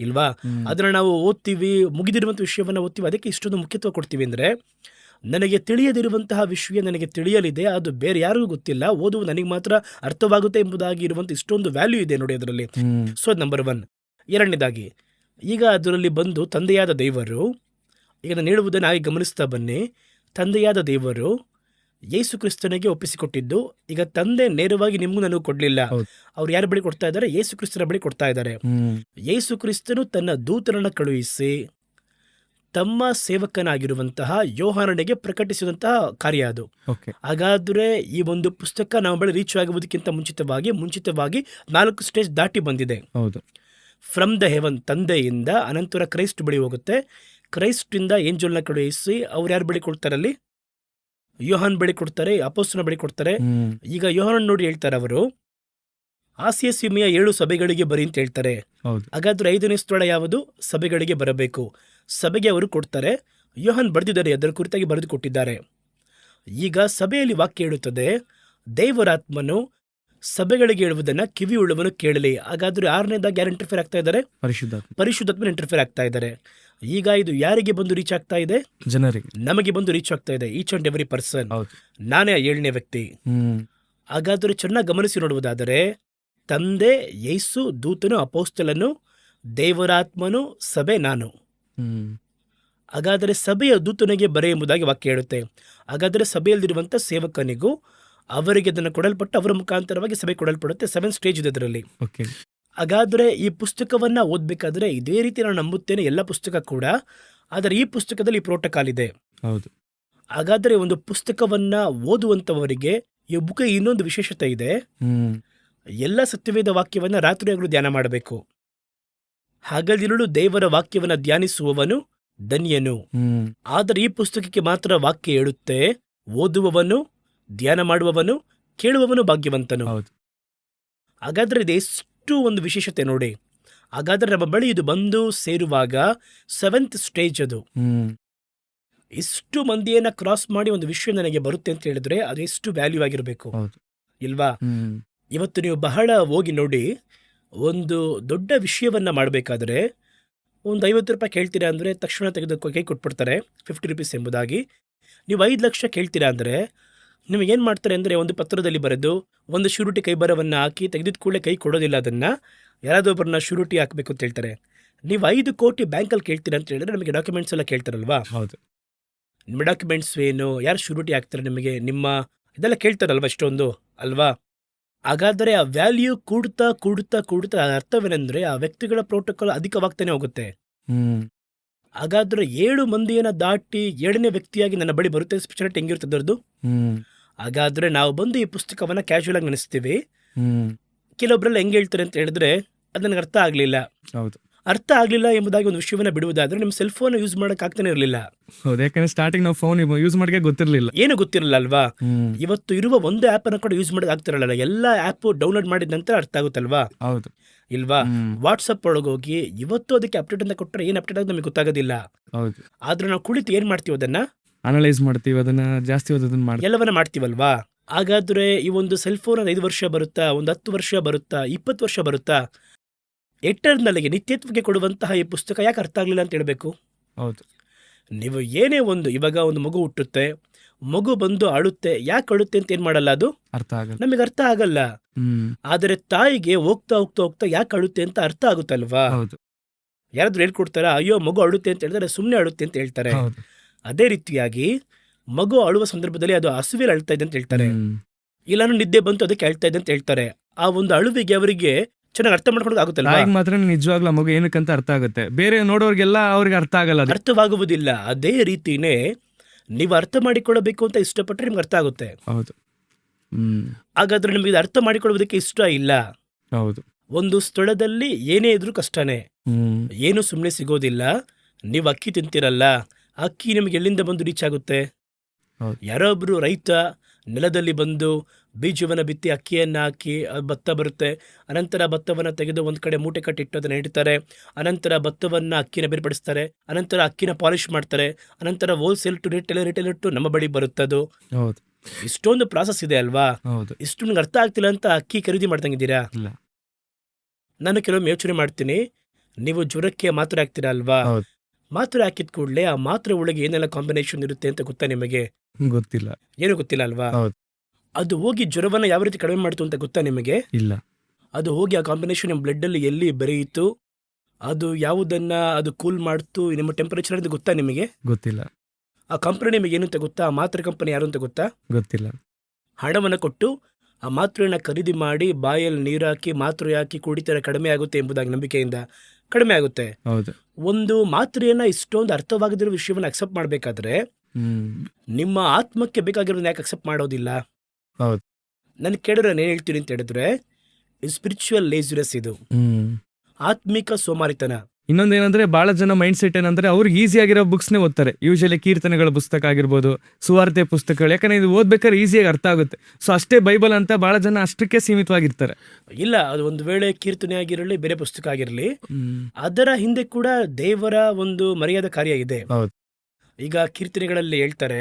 ಇಲ್ವಾ? ಅದನ್ನು ನಾವು ಓದ್ತೀವಿ, ಮುಗಿದಿರುವಂಥ ವಿಷಯವನ್ನು ಓದ್ತೀವಿ, ಅದಕ್ಕೆ ಇಷ್ಟೊಂದು ಮುಖ್ಯತ್ವ ಕೊಡ್ತೀವಿ. ಅಂದರೆ ನನಗೆ ತಿಳಿಯದಿರುವಂತಹ ವಿಷಯ ನನಗೆ ತಿಳಿಯಲಿದೆ, ಅದು ಬೇರೆ ಯಾರಿಗೂ ಗೊತ್ತಿಲ್ಲ, ಓದುವ ನನಗೆ ಮಾತ್ರ ಅರ್ಥವಾಗುತ್ತೆ ಎಂಬುದಾಗಿ ಇರುವಂಥ ಇಷ್ಟೊಂದು ವ್ಯಾಲ್ಯೂ ಇದೆ ನೋಡಿ ಅದರಲ್ಲಿ. ಸೊ ಅದು ನಂಬರ್ 1. ಎರಡನೇದಾಗಿ, ಈಗ ಅದರಲ್ಲಿ ಬಂದು ತಂದೆಯಾದ ದೇವರು, ಈಗ ನಾನು ಹೇಳುವುದನ್ನು ಹಾಗೆ ಗಮನಿಸ್ತಾ ಬನ್ನಿ. ತಂದೆಯಾದ ದೇವರು ಯೇಸು ಕ್ರಿಸ್ತನಿಗೆ ಒಪ್ಪಿಸಿಕೊಟ್ಟಿದ್ದು. ಈಗ ತಂದೆ ನೇರವಾಗಿ ನಿಮಗೂ ನನಗೂ ಕೊಡಲಿಲ್ಲ, ಅವ್ರು ಯಾರ ಬಳಿ ಕೊಡ್ತಾ ಇದ್ದಾರೆ? ಯೇಸು ಕ್ರಿಸ್ತನ ಬಳಿ ಕೊಡ್ತಾ ಇದ್ದಾರೆ. ಯೇಸು ಕ್ರಿಸ್ತನು ತನ್ನ ದೂತರನ್ನು ಕಳುಹಿಸಿ ತಮ್ಮ ಸೇವಕನಾಗಿರುವಂತಹ ಯೋಹಾನನಿಗೆ ಪ್ರಕಟಿಸಿದಂತಹ ಕಾರ್ಯ ಅದು. ಹಾಗಾದ್ರೆ ಈ ಒಂದು ಪುಸ್ತಕ ನಮ್ಮ ಬಳಿ ರೀಚ್ ಆಗುವುದಕ್ಕಿಂತ ಮುಂಚಿತವಾಗಿ 4 ಸ್ಟೇಜ್ ದಾಟಿ ಬಂದಿದೆ. ಫ್ರಮ್ ದ ಹೆವನ್, ತಂದೆಯಿಂದ, ಅನಂತರ ಕ್ರೈಸ್ಟ್ ಬಳಿ ಹೋಗುತ್ತೆ. ಕ್ರೈಸ್ಟಿಂದ ಏಂಜಲ್ನ ಕಳುಹಿಸಿ ಅವ್ರು ಯಾರು ಬಳಿ ಕೊಡ್ತಾರಲ್ಲಿ? ಯೋಹಾನ್ ಬಳಿ ಕೊಡ್ತಾರೆ, ಅಪೊಸ್ತಲನ ಬಳಿ ಕೊಡ್ತಾರೆ. ಈಗ ಯೋಹಾನನ್ ನೋಡಿ ಹೇಳ್ತಾರೆ ಅವರು, ಆಸಿಯ ಸೀಮೆಯ 7 ಸಭೆಗಳಿಗೆ ಬರಿ ಅಂತ ಹೇಳ್ತಾರೆ. ಹಾಗಾದ್ರೆ 5ನೇ ಸ್ಥಳ ಯಾವುದು? ಸಭೆಗಳಿಗೆ ಬರಬೇಕು. ಸಭೆಗೆ ಅವರು ಕೊಡ್ತಾರೆ. ಯೋಹಾನ್ ಬರೆದಿದ್ದಾರೆ, ಅದರ ಕುರಿತಾಗಿ ಬರೆದು ಕೊಟ್ಟಿದ್ದಾರೆ. ಈಗ ಸಭೆಯಲ್ಲಿ ವಾಕ್ಯ ಹೇಳುತ್ತದೆ, ದೇವರಾತ್ಮನು ಸಭೆಗಳಿಗೆ ಹೇಳುವುದನ್ನ ಕಿವಿ ಉಳ್ಳವನು ಕೇಳಲಿ. ಹಾಗಾದ್ರೆ 6ನೇದಾಗಿ ಯಾರು ಇಂಟರ್ಫಿಯರ್ ಆಗ್ತಾ ಇದ್ದಾರೆ? ಪರಿಶುದ್ಧಾತ್ಮನ ಇಂಟರ್ಫಿಯರ್ ಆಗ್ತಾ ಇದ್ದಾರೆ. ಈಗ ಇದು ಯಾರಿಗೆ ಬಂದು ರೀಚ್ ಆಗ್ತಾ ಇದೆ? ಜನರಿಗೆ, ನಮಗೆ ಬಂದು ರೀಚ್ ಆಗ್ತಾ ಇದೆ. Each and every person. ನಾನೇ 7ನೇ ವ್ಯಕ್ತಿ. ಹಾಗಾದರೆ ಚೆನ್ನಾಗಿ ಗಮನಿಸಿ ನೋಡುವುದಾದರೆ ತಂದೆ, ಯೇಸು, ದೂತನು, ಅಪೋಸ್ತಲನು, ದೇವರಾತ್ಮನು, ಸಭೆ, ನಾನು. ಹ್ಮ್ ಹಾಗಾದರೆ ಸಭೆಯ ದೂತನಿಗೆ ಬರೆ ಎಂಬುದಾಗಿ ವಾಕ್ಯ ಹೇಳುತ್ತೆ. ಹಾಗಾದರೆ ಸಭೆಯಲ್ಲಿರುವಂಥ ಸೇವಕನಿಗೂ ಅವರಿಗೆ ಅದನ್ನು ಕೊಡಲ್ಪಟ್ಟು ಅವರ ಮುಖಾಂತರವಾಗಿ ಸಭೆ ಕೊಡಲ್ಪಡುತ್ತೆ. 7 ಸ್ಟೇಜ್ ಇದೆ ಅದರಲ್ಲಿ. ಓಕೆ. ಹಾಗಾದರೆ ಈ ಪುಸ್ತಕವನ್ನು ಓದಬೇಕಾದ್ರೆ ಇದೇ ರೀತಿ ನಾನು ನಂಬುತ್ತೇನೆ, ಎಲ್ಲ ಪುಸ್ತಕ ಕೂಡ. ಆದರೆ ಈ ಪುಸ್ತಕದಲ್ಲಿ ಪ್ರೋಟೋಕಾಲ್ ಇದೆ. ಹೌದು. ಹಾಗಾದರೆ ಒಂದು ಪುಸ್ತಕವನ್ನು ಓದುವಂಥವರಿಗೆ ಈ ಬುಕ್ ಇನ್ನೊಂದು ವಿಶೇಷತೆ ಇದೆ. ಹ್ಮ್ ಎಲ್ಲ ಸತ್ಯವೇದ ವಾಕ್ಯವನ್ನು ರಾತ್ರಿ ಹಗಲು ಧ್ಯಾನ ಮಾಡಬೇಕು. ಹಗಲಿರುಳು ದೇವರ ವಾಕ್ಯವನ್ನು ಧ್ಯಾನಿಸುವವನು ಧನ್ಯನು. ಹ್ಮ್ ಆದರೆ ಈ ಪುಸ್ತಕಕ್ಕೆ ಮಾತ್ರ ವಾಕ್ಯ ಹೇಳುತ್ತೆ, ಓದುವವನು, ಧ್ಯಾನ ಮಾಡುವವನು, ಕೇಳುವವನು ಭಾಗ್ಯವಂತನು. ಹೌದು. ಹಾಗಾದರೆ ಇದು ಎಷ್ಟು ಒಂದು ವಿಶೇಷತೆ ನೋಡಿ. ಹಾಗಾದರೆ ನಮ್ಮ ಬಳಿ ಇದು ಬಂದು ಸೇರುವಾಗ 7th ಸ್ಟೇಜ್ ಅದು. ಹ್ಮ್ ಇಷ್ಟು ಮಂದಿಯನ್ನ ಕ್ರಾಸ್ ಮಾಡಿ ಒಂದು ವಿಷಯ ನನಗೆ ಬರುತ್ತೆ ಅಂತ ಹೇಳಿದ್ರೆ ಅದು ಎಷ್ಟು ವ್ಯಾಲ್ಯೂ ಆಗಿರಬೇಕು ಹೌದು. ಇಲ್ವಾ? ಹ್ಮ್ ಇವತ್ತು ನೀವು ಬಹಳ ಹೋಗಿ ನೋಡಿ, ಒಂದು ದೊಡ್ಡ ವಿಷಯವನ್ನ ಮಾಡಬೇಕಾದ್ರೆ ಒಂದು 50 ರೂಪಾಯಿ ಕೇಳ್ತೀರಾ ಅಂದರೆ ತಕ್ಷಣ ತೆಗೆದು ಕೈ ಕೊಟ್ಬಿಡ್ತಾರೆ, 50 ರೂಪೀಸ್ ಎಂಬುದಾಗಿ. ನೀವು 5 ಲಕ್ಷ ಕೇಳ್ತೀರಾ ಅಂದರೆ ನಿಮಗೇನು ಮಾಡ್ತಾರೆ ಅಂದರೆ ಒಂದು ಪತ್ರದಲ್ಲಿ ಬರೆದು ಒಂದು ಶ್ಯೂರಿಟಿ ಕೈ ಬರವನ್ನು ಹಾಕಿ ತೆಗೆದಿದ್ದ ಕೂಡಲೇ ಕೈ ಕೊಡೋದಿಲ್ಲ. ಅದನ್ನು ಯಾರಾದೊಬ್ಬರನ್ನ ಶ್ಯೂರಿಟಿ ಹಾಕಬೇಕು ಅಂತ ಹೇಳ್ತಾರೆ. ನೀವು 5 ಕೋಟಿ ಬ್ಯಾಂಕಲ್ಲಿ ಕೇಳ್ತೀರಾ ಅಂತ ಹೇಳಿದ್ರೆ ನಮಗೆ ಡಾಕ್ಯುಮೆಂಟ್ಸ್ ಎಲ್ಲ ಕೇಳ್ತಾರಲ್ವಾ? ಹೌದು. ನಿಮ್ಮ ಡಾಕ್ಯುಮೆಂಟ್ಸ್ ಏನು, ಯಾರು ಶ್ಯೂರಿಟಿ ಹಾಕ್ತಾರೆ ನಿಮಗೆ, ನಿಮ್ಮ ಇದೆಲ್ಲ ಕೇಳ್ತಾರಲ್ವ ಇಷ್ಟೊಂದು, ಅಲ್ವಾ? ಹಾಗಾದರೆ ಆ ವ್ಯಾಲ್ಯೂ ಕೂಡ್ತಾ ಕೂಡ್ತಾ ಕೂಡ್ತಾ ಅರ್ಥವೇನೆಂದರೆ ಆ ವ್ಯಕ್ತಿಗಳ ಪ್ರೋಟೋಕಾಲ್ ಅಧಿಕವಾಗ್ತಾನೆ ಹೋಗುತ್ತೆ. ಹ್ಮ್ ಹಾಗಾದರೆ 7 ಮಂದಿಯನ್ನು ದಾಟಿ 7ನೇ ವ್ಯಕ್ತಿಯಾಗಿ ನನ್ನ ಬಳಿ ಬರುತ್ತೆ. ಸ್ಪೆಷಾಲಿಟಿ ಹೆಂಗಿರುತ್ತೆ ಅದರದ್ದು? ಹ್ಮ್ ಹಾಗಾದರೆ ನಾವು ಬಂದು ಈ ಪುಸ್ತಕವನ್ನು ಕ್ಯಾಶುವಲ್ ಆಗಿ ನೆನೆಸ್ತೀವಿ. ಹ್ಮ್ ಕೆಲವೊಬ್ಬರೆಲ್ಲ ಹೆಂಗೆ ಹೇಳ್ತಾರೆ ಅಂತ ಹೇಳಿದ್ರೆ ಅದು ನನಗೆ ಅರ್ಥ ಆಗಲಿಲ್ಲ. ಹೌದು. ಅರ್ಥ ಆಗಲಿಲ್ಲ ಎಂಬುದಾಗಿ ಒಂದು ವಿಷಯವನ್ನು ಬಿಡುವುದಾದ್ರೆ ನಿಮ್ಮ ಸೆಲ್ ಫೋನ್ ಯೂಸ್ ಮಾಡೋಕ್ಕಾಗ್ತಾನೆ ಇರಲಿಲ್ಲ. ಹೌದು. ಯಾಕಂದ್ರೆ ಸ್ಟಾರ್ಟಿಂಗ್ ನಾವು ಫೋನ್ ಯೂಸ್ ಮಾಡೋಕೆ ಗೊತ್ತಿರಲಿಲ್ಲ. ಏನು ಗೊತ್ತಿರಲ್ಲ ಅಲ್ವಾ? ಹ್ಮ್ ಇವತ್ತು ಇರುವ ಒಂದು ಆ್ಯಪನ್ನು ಕೂಡ ಯೂಸ್ ಮಾಡೋಕೆ ಆಗ್ತಿರಲ್ಲ. ಎಲ್ಲ ಆ್ಯಪು ಡೌನ್ಲೋಡ್ ಮಾಡಿದ ನಂತರ ಅರ್ಥ ಆಗುತ್ತಲ್ವಾ? ಹೌದು. ಇಲ್ವಾ? ಹ್ಮ್ ವಾಟ್ಸಪ್ ಒಳಗೆ ಹೋಗಿ ಇವತ್ತು ಅದಕ್ಕೆ ಅಪ್ಡೇಟ್ ಅಂತ ಕೊಟ್ಟರೆ ಏನು ಅಪ್ಡೇಟ್ ಆಗೋದು ನಮಗೆ ಗೊತ್ತಾಗೋದಿಲ್ಲ. ಹೌದು. ಆದ್ರೆ ನಾವು ಕುಳಿತು ಏನು ಮಾಡ್ತೀವಿ, ಅದನ್ನ ಅನಲೈಸ್ ಮಾಡ್ತೀವಿ, ಅದನ್ನ ಜಾಸ್ತಿ ಓದೋದನ್ನ ಮಾಡ್ತೀವಿ, ಎಲ್ಲವನ್ನ ಮಾಡ್ತೀವಲ್ವಾ? ಹಾಗಾದ್ರೆ ಈ ಒಂದು ಸೆಲ್ ಫೋನ್ 5 ವರ್ಷ ಬರುತ್ತಾ, ಒಂದು 10 ವರ್ಷ ಬರುತ್ತಾ, 20 ವರ್ಷ ಬರುತ್ತಾ? ಎಟರ್ನಲ್ಗೆ ನಿತ್ಯತ್ವಕ್ಕೆ ಕೊಡುವಂತಹ ಈ ಪುಸ್ತಕ ಯಾಕೆ ಅರ್ಥ ಆಗಲಿಲ್ಲ ಅಂತ ಹೇಳಬೇಕು? ಹೌದು. ನೀವು ಏನೇ ಒಂದು, ಇವಾಗ ಒಂದು ಮಗು ಹುಟ್ಟುತ್ತೆ, ಮಗು ಬಂದು ಅಳುತ್ತೆ, ಯಾಕೆ ಅಳುತ್ತೆ ಅಂತ ಏನು ಮಾಡಲ್ಲ, ಅದು ಅರ್ಥ ಆಗಲ್ಲ. ನಮಗೆ ಅರ್ಥ ಆಗಲ್ಲ. ಹ್ಮ್ ಆದರೆ ತಾಯಿಗೆ ಹೋಗ್ತಾ ಹೋಗ್ತಾ ಹೋಗ್ತಾ ಯಾಕೆ ಅಳುತ್ತೆ ಅಂತ ಅರ್ಥ ಆಗುತ್ತಲ್ವಾ? ಹೌದು. ಯಾರಾದ್ರೂ ಹೇಳ್ಕೊಡ್ತಾರ, ಅಯ್ಯೋ ಮಗು ಅಳುತ್ತೆ ಅಂತ ಹೇಳಿದ್ರೆ ಸುಮ್ಮನೆ ಅಳುತ್ತೆ ಅಂತ ಹೇಳ್ತಾರೆ. ಹೌದು. ಅದೇ ರೀತಿಯಾಗಿ ಮಗು ಅಳುವ ಸಂದರ್ಭದಲ್ಲಿ ಅದು ಹಸುವಿಲ್ ಅಳ್ತಾ ಇದೆ ಅಂತ ಹೇಳ್ತಾರೆ, ಹ್ಮ್ ಇಲ್ಲಾನು ನಿದ್ದೆ ಬಂತು ಅದಕ್ಕೆ ಅಳ್ತಾ ಇದೆ ಅಂತ ಹೇಳ್ತಾರೆ. ಆ ಒಂದು ಅಳುವಿಗೆ ಅವರಿಗೆ ಚೆನ್ನಾಗಿ ಅರ್ಥ ಮಾಡ್ಕೊಳಕ್ ಆಗುತ್ತಲ್ಲ? ತಾಯಿಗೆ ಮಾತ್ರ ನಿಜವಾಗ್ಲೂ ಮಗು ಏನಕ್ಕಂತ ಅರ್ಥ ಆಗುತ್ತೆ, ಬೇರೆ ನೋಡೋರ್ಗೆಲ್ಲ ಅವ್ರಿಗೆ ಅರ್ಥ ಆಗಲ್ಲ, ಅದು ಅರ್ಥವಾಗುವುದಿಲ್ಲ. ಅದೇ ರೀತಿನೇ ನೀವು ಅರ್ಥ ಮಾಡಿಕೊಳ್ಳಬೇಕು ಅಂತ ಇಷ್ಟಪಟ್ಟರೆ ನಿಮ್ಗೆ ಅರ್ಥ ಆಗುತ್ತೆ. ಹೌದು. ಹ್ಮ್ ಹಾಗಾದ್ರೆ ನಿಮಗೆ ಇದು ಅರ್ಥ ಮಾಡಿಕೊಳ್ಳುವುದಕ್ಕೆ ಇಷ್ಟ ಇಲ್ಲ. ಹೌದು. ಒಂದು ಸ್ಥಳದಲ್ಲಿ ಏನೇ ಇದ್ರೂ ಕಷ್ಟನೇ, ಹ್ಮ್ ಏನು ಸುಮ್ಮನೆ ಸಿಗೋದಿಲ್ಲ. ನೀವು ಅಕ್ಕಿ ತಿಂತಿರಲ್ಲ, ಅಕ್ಕಿ ನಿಮಗೆ ಎಲ್ಲಿಂದ ಬಂದು ರೀಚ್ ಆಗುತ್ತೆ? ಹೌದು. ಯಾರೋ ಒಬ್ರು ರೈತ ನೆಲದಲ್ಲಿ ಬಂದು ಬೀಜವನ್ನು ಬಿತ್ತಿ ಅಕ್ಕಿಯನ್ನು ಹಾಕಿ ಭತ್ತ ಬರುತ್ತೆ. ಅನಂತರ ಭತ್ತವನ್ನು ತೆಗೆದು ಒಂದು ಕಡೆ ಮೂಟೆ ಕಟ್ಟಿಟ್ಟು ಅದನ್ನು ಇಡ್ತಾರೆ. ಅನಂತರ ಭತ್ತವನ್ನು ಅಕ್ಕಿನ ಬೇರ್ಪಡಿಸ್ತಾರೆ. ಅನಂತರ ಅಕ್ಕಿನ ಪಾಲಿಶ್ ಮಾಡ್ತಾರೆ. ಅನಂತರ ಹೋಲ್ಸೇಲ್ ಟು ರಿಟೇಲ್ ಟು ನಮ್ಮ ಬಳಿ ಬರುತ್ತದು. ಹೌದು. ಇಷ್ಟೊಂದು ಪ್ರಾಸೆಸ್ ಇದೆ ಅಲ್ವಾ? ಹೌದು. ಇಷ್ಟು ನಿಮ್ಗೆ ಅರ್ಥ ಆಗ್ತಿಲ್ಲ ಅಂತ ಅಕ್ಕಿ ಖರೀದಿ ಮಾಡ್ದಂಗಿದ್ದೀರಾ? ಇಲ್ಲ. ನಾನು ಕೆಲವೊಮ್ಮೆ ಯೋಚನೆ ಮಾಡ್ತೀನಿ, ನೀವು ಜ್ವರಕ್ಕೆ ಮಾತ್ರೆ ಹಾಕ್ತೀರಾ ಅಲ್ವಾ? ಹೌದು. ಮಾತ್ರೆ ಹಾಕಿದ ಕೂಡಲೇ ಆ ಮಾತ್ರೆ ಒಳಗೆ ಏನೆಲ್ಲ ಕಾಂಬಿನೇಷನ್ ಇರುತ್ತೆ ಅಂತ ಗೊತ್ತಾ ನಿಮಗೆ? ಗೊತ್ತಿಲ್ಲ. ಏನು ಗೊತ್ತಿಲ್ಲ ಅಲ್ವಾ? ಹೌದು. ಅದು ಹೋಗಿ ಜ್ವರವನ್ನು ಯಾವ ರೀತಿ ಕಡಿಮೆ ಮಾಡ್ತು ಅಂತ ಗೊತ್ತಾ ನಿಮಗೆ? ಇಲ್ಲ. ಅದು ಹೋಗಿ ಆ ಕಾಂಬಿನೇಷನ್ ನಿಮ್ಮ ಬ್ಲಡ್ಡಲ್ಲಿ ಎಲ್ಲಿ ಬೆರೆಯಿತು, ಅದು ಯಾವುದನ್ನ ಅದು ಕೂಲ್ ಮಾಡ್ತು, ನಿಮ್ಮ ಟೆಂಪರೇಚರ್ ಅಂತ ಗೊತ್ತಾ ನಿಮಗೆ? ಗೊತ್ತಿಲ್ಲ. ಆ ಕಂಪನಿ ನಿಮಗೆ ಏನು ಅಂತ ಗೊತ್ತಾ? ಆ ಮಾತ್ರೆ ಕಂಪನಿ ಯಾರು ಅಂತ ಗೊತ್ತಾ? ಗೊತ್ತಿಲ್ಲ. ಹಣವನ್ನು ಕೊಟ್ಟು ಆ ಮಾತ್ರೆಯನ್ನು ಖರೀದಿ ಮಾಡಿ ಬಾಯಲ್ಲಿ ನೀರು ಹಾಕಿ ಮಾತ್ರೆ ಹಾಕಿ ಕುಡಿತಾರೆ, ಕಡಿಮೆ ಆಗುತ್ತೆ ಎಂಬುದಾಗಿ ನಂಬಿಕೆಯಿಂದ ಕಡಿಮೆ ಆಗುತ್ತೆ. ಹೌದು. ಒಂದು ಮಾತ್ರೆಯನ್ನ ಇಷ್ಟೊಂದು ಅರ್ಥವಾಗಿರೋ ವಿಷಯವನ್ನು ಅಕ್ಸೆಪ್ಟ್ ಮಾಡಬೇಕಾದ್ರೆ ಹ್ಮ್ ನಿಮ್ಮ ಆತ್ಮಕ್ಕೆ ಬೇಕಾಗಿರೋದನ್ನ ಯಾಕೆ ಅಕ್ಸೆಪ್ಟ್ ಮಾಡೋದಿಲ್ಲ? ಹೌದು. ನನಗೆ ಕೇಳಿದ್ರೆ ನಾನು ಹೇಳ್ತೀನಿ ಅಂತ ಹೇಳಿದ್ರೆ, ಸ್ಪಿರಿಚುವಲ್ ಲೇಜಿನೆಸ್, ಇದು ಹ್ಮ್ ಆತ್ಮಿಕ ಸೋಮಾರಿತನ. ಇನ್ನೊಂದೇನಂದ್ರೆ ಬಹಳ ಜನ ಮೈಂಡ್ ಸೆಟ್ ಏನಂದ್ರೆ ಅವ್ರಿಗೆ ಈಸಿ ಆಗಿರೋ ಬುಕ್ಸ್ನೇ ಓದ್ತಾರೆ. ಯೂಶಲಿ ಕೀರ್ತನೆಗಳ ಪುಸ್ತಕ ಆಗಿರ್ಬೋದು, ಸುವಾರ್ತೆ ಪುಸ್ತಕಗಳು, ಯಾಕಂದ್ರೆ ಇದು ಓದ್ಬೇಕಾದ್ರೆ ಈಸಿಯಾಗಿ ಅರ್ಥ ಆಗುತ್ತೆ. ಸೊ ಅಷ್ಟೇ ಬೈಬಲ್ ಅಂತ ಬಹಳ ಜನ ಅಷ್ಟಕ್ಕೆ ಸೀಮಿತವಾಗಿರ್ತಾರೆ. ಇಲ್ಲ, ಅದು ಒಂದು ವೇಳೆ ಕೀರ್ತನೆ ಆಗಿರಲಿ, ಬೇರೆ ಪುಸ್ತಕ ಆಗಿರಲಿ, ಹ್ಮ್ ಅದರ ಹಿಂದೆ ಕೂಡ ದೇವರ ಒಂದು ಮರ್ಯಾದ ಕಾರ್ಯ ಇದೆ. ಹೌದು. ಈಗ ಕೀರ್ತನೆಗಳಲ್ಲಿ ಹೇಳ್ತಾರೆ,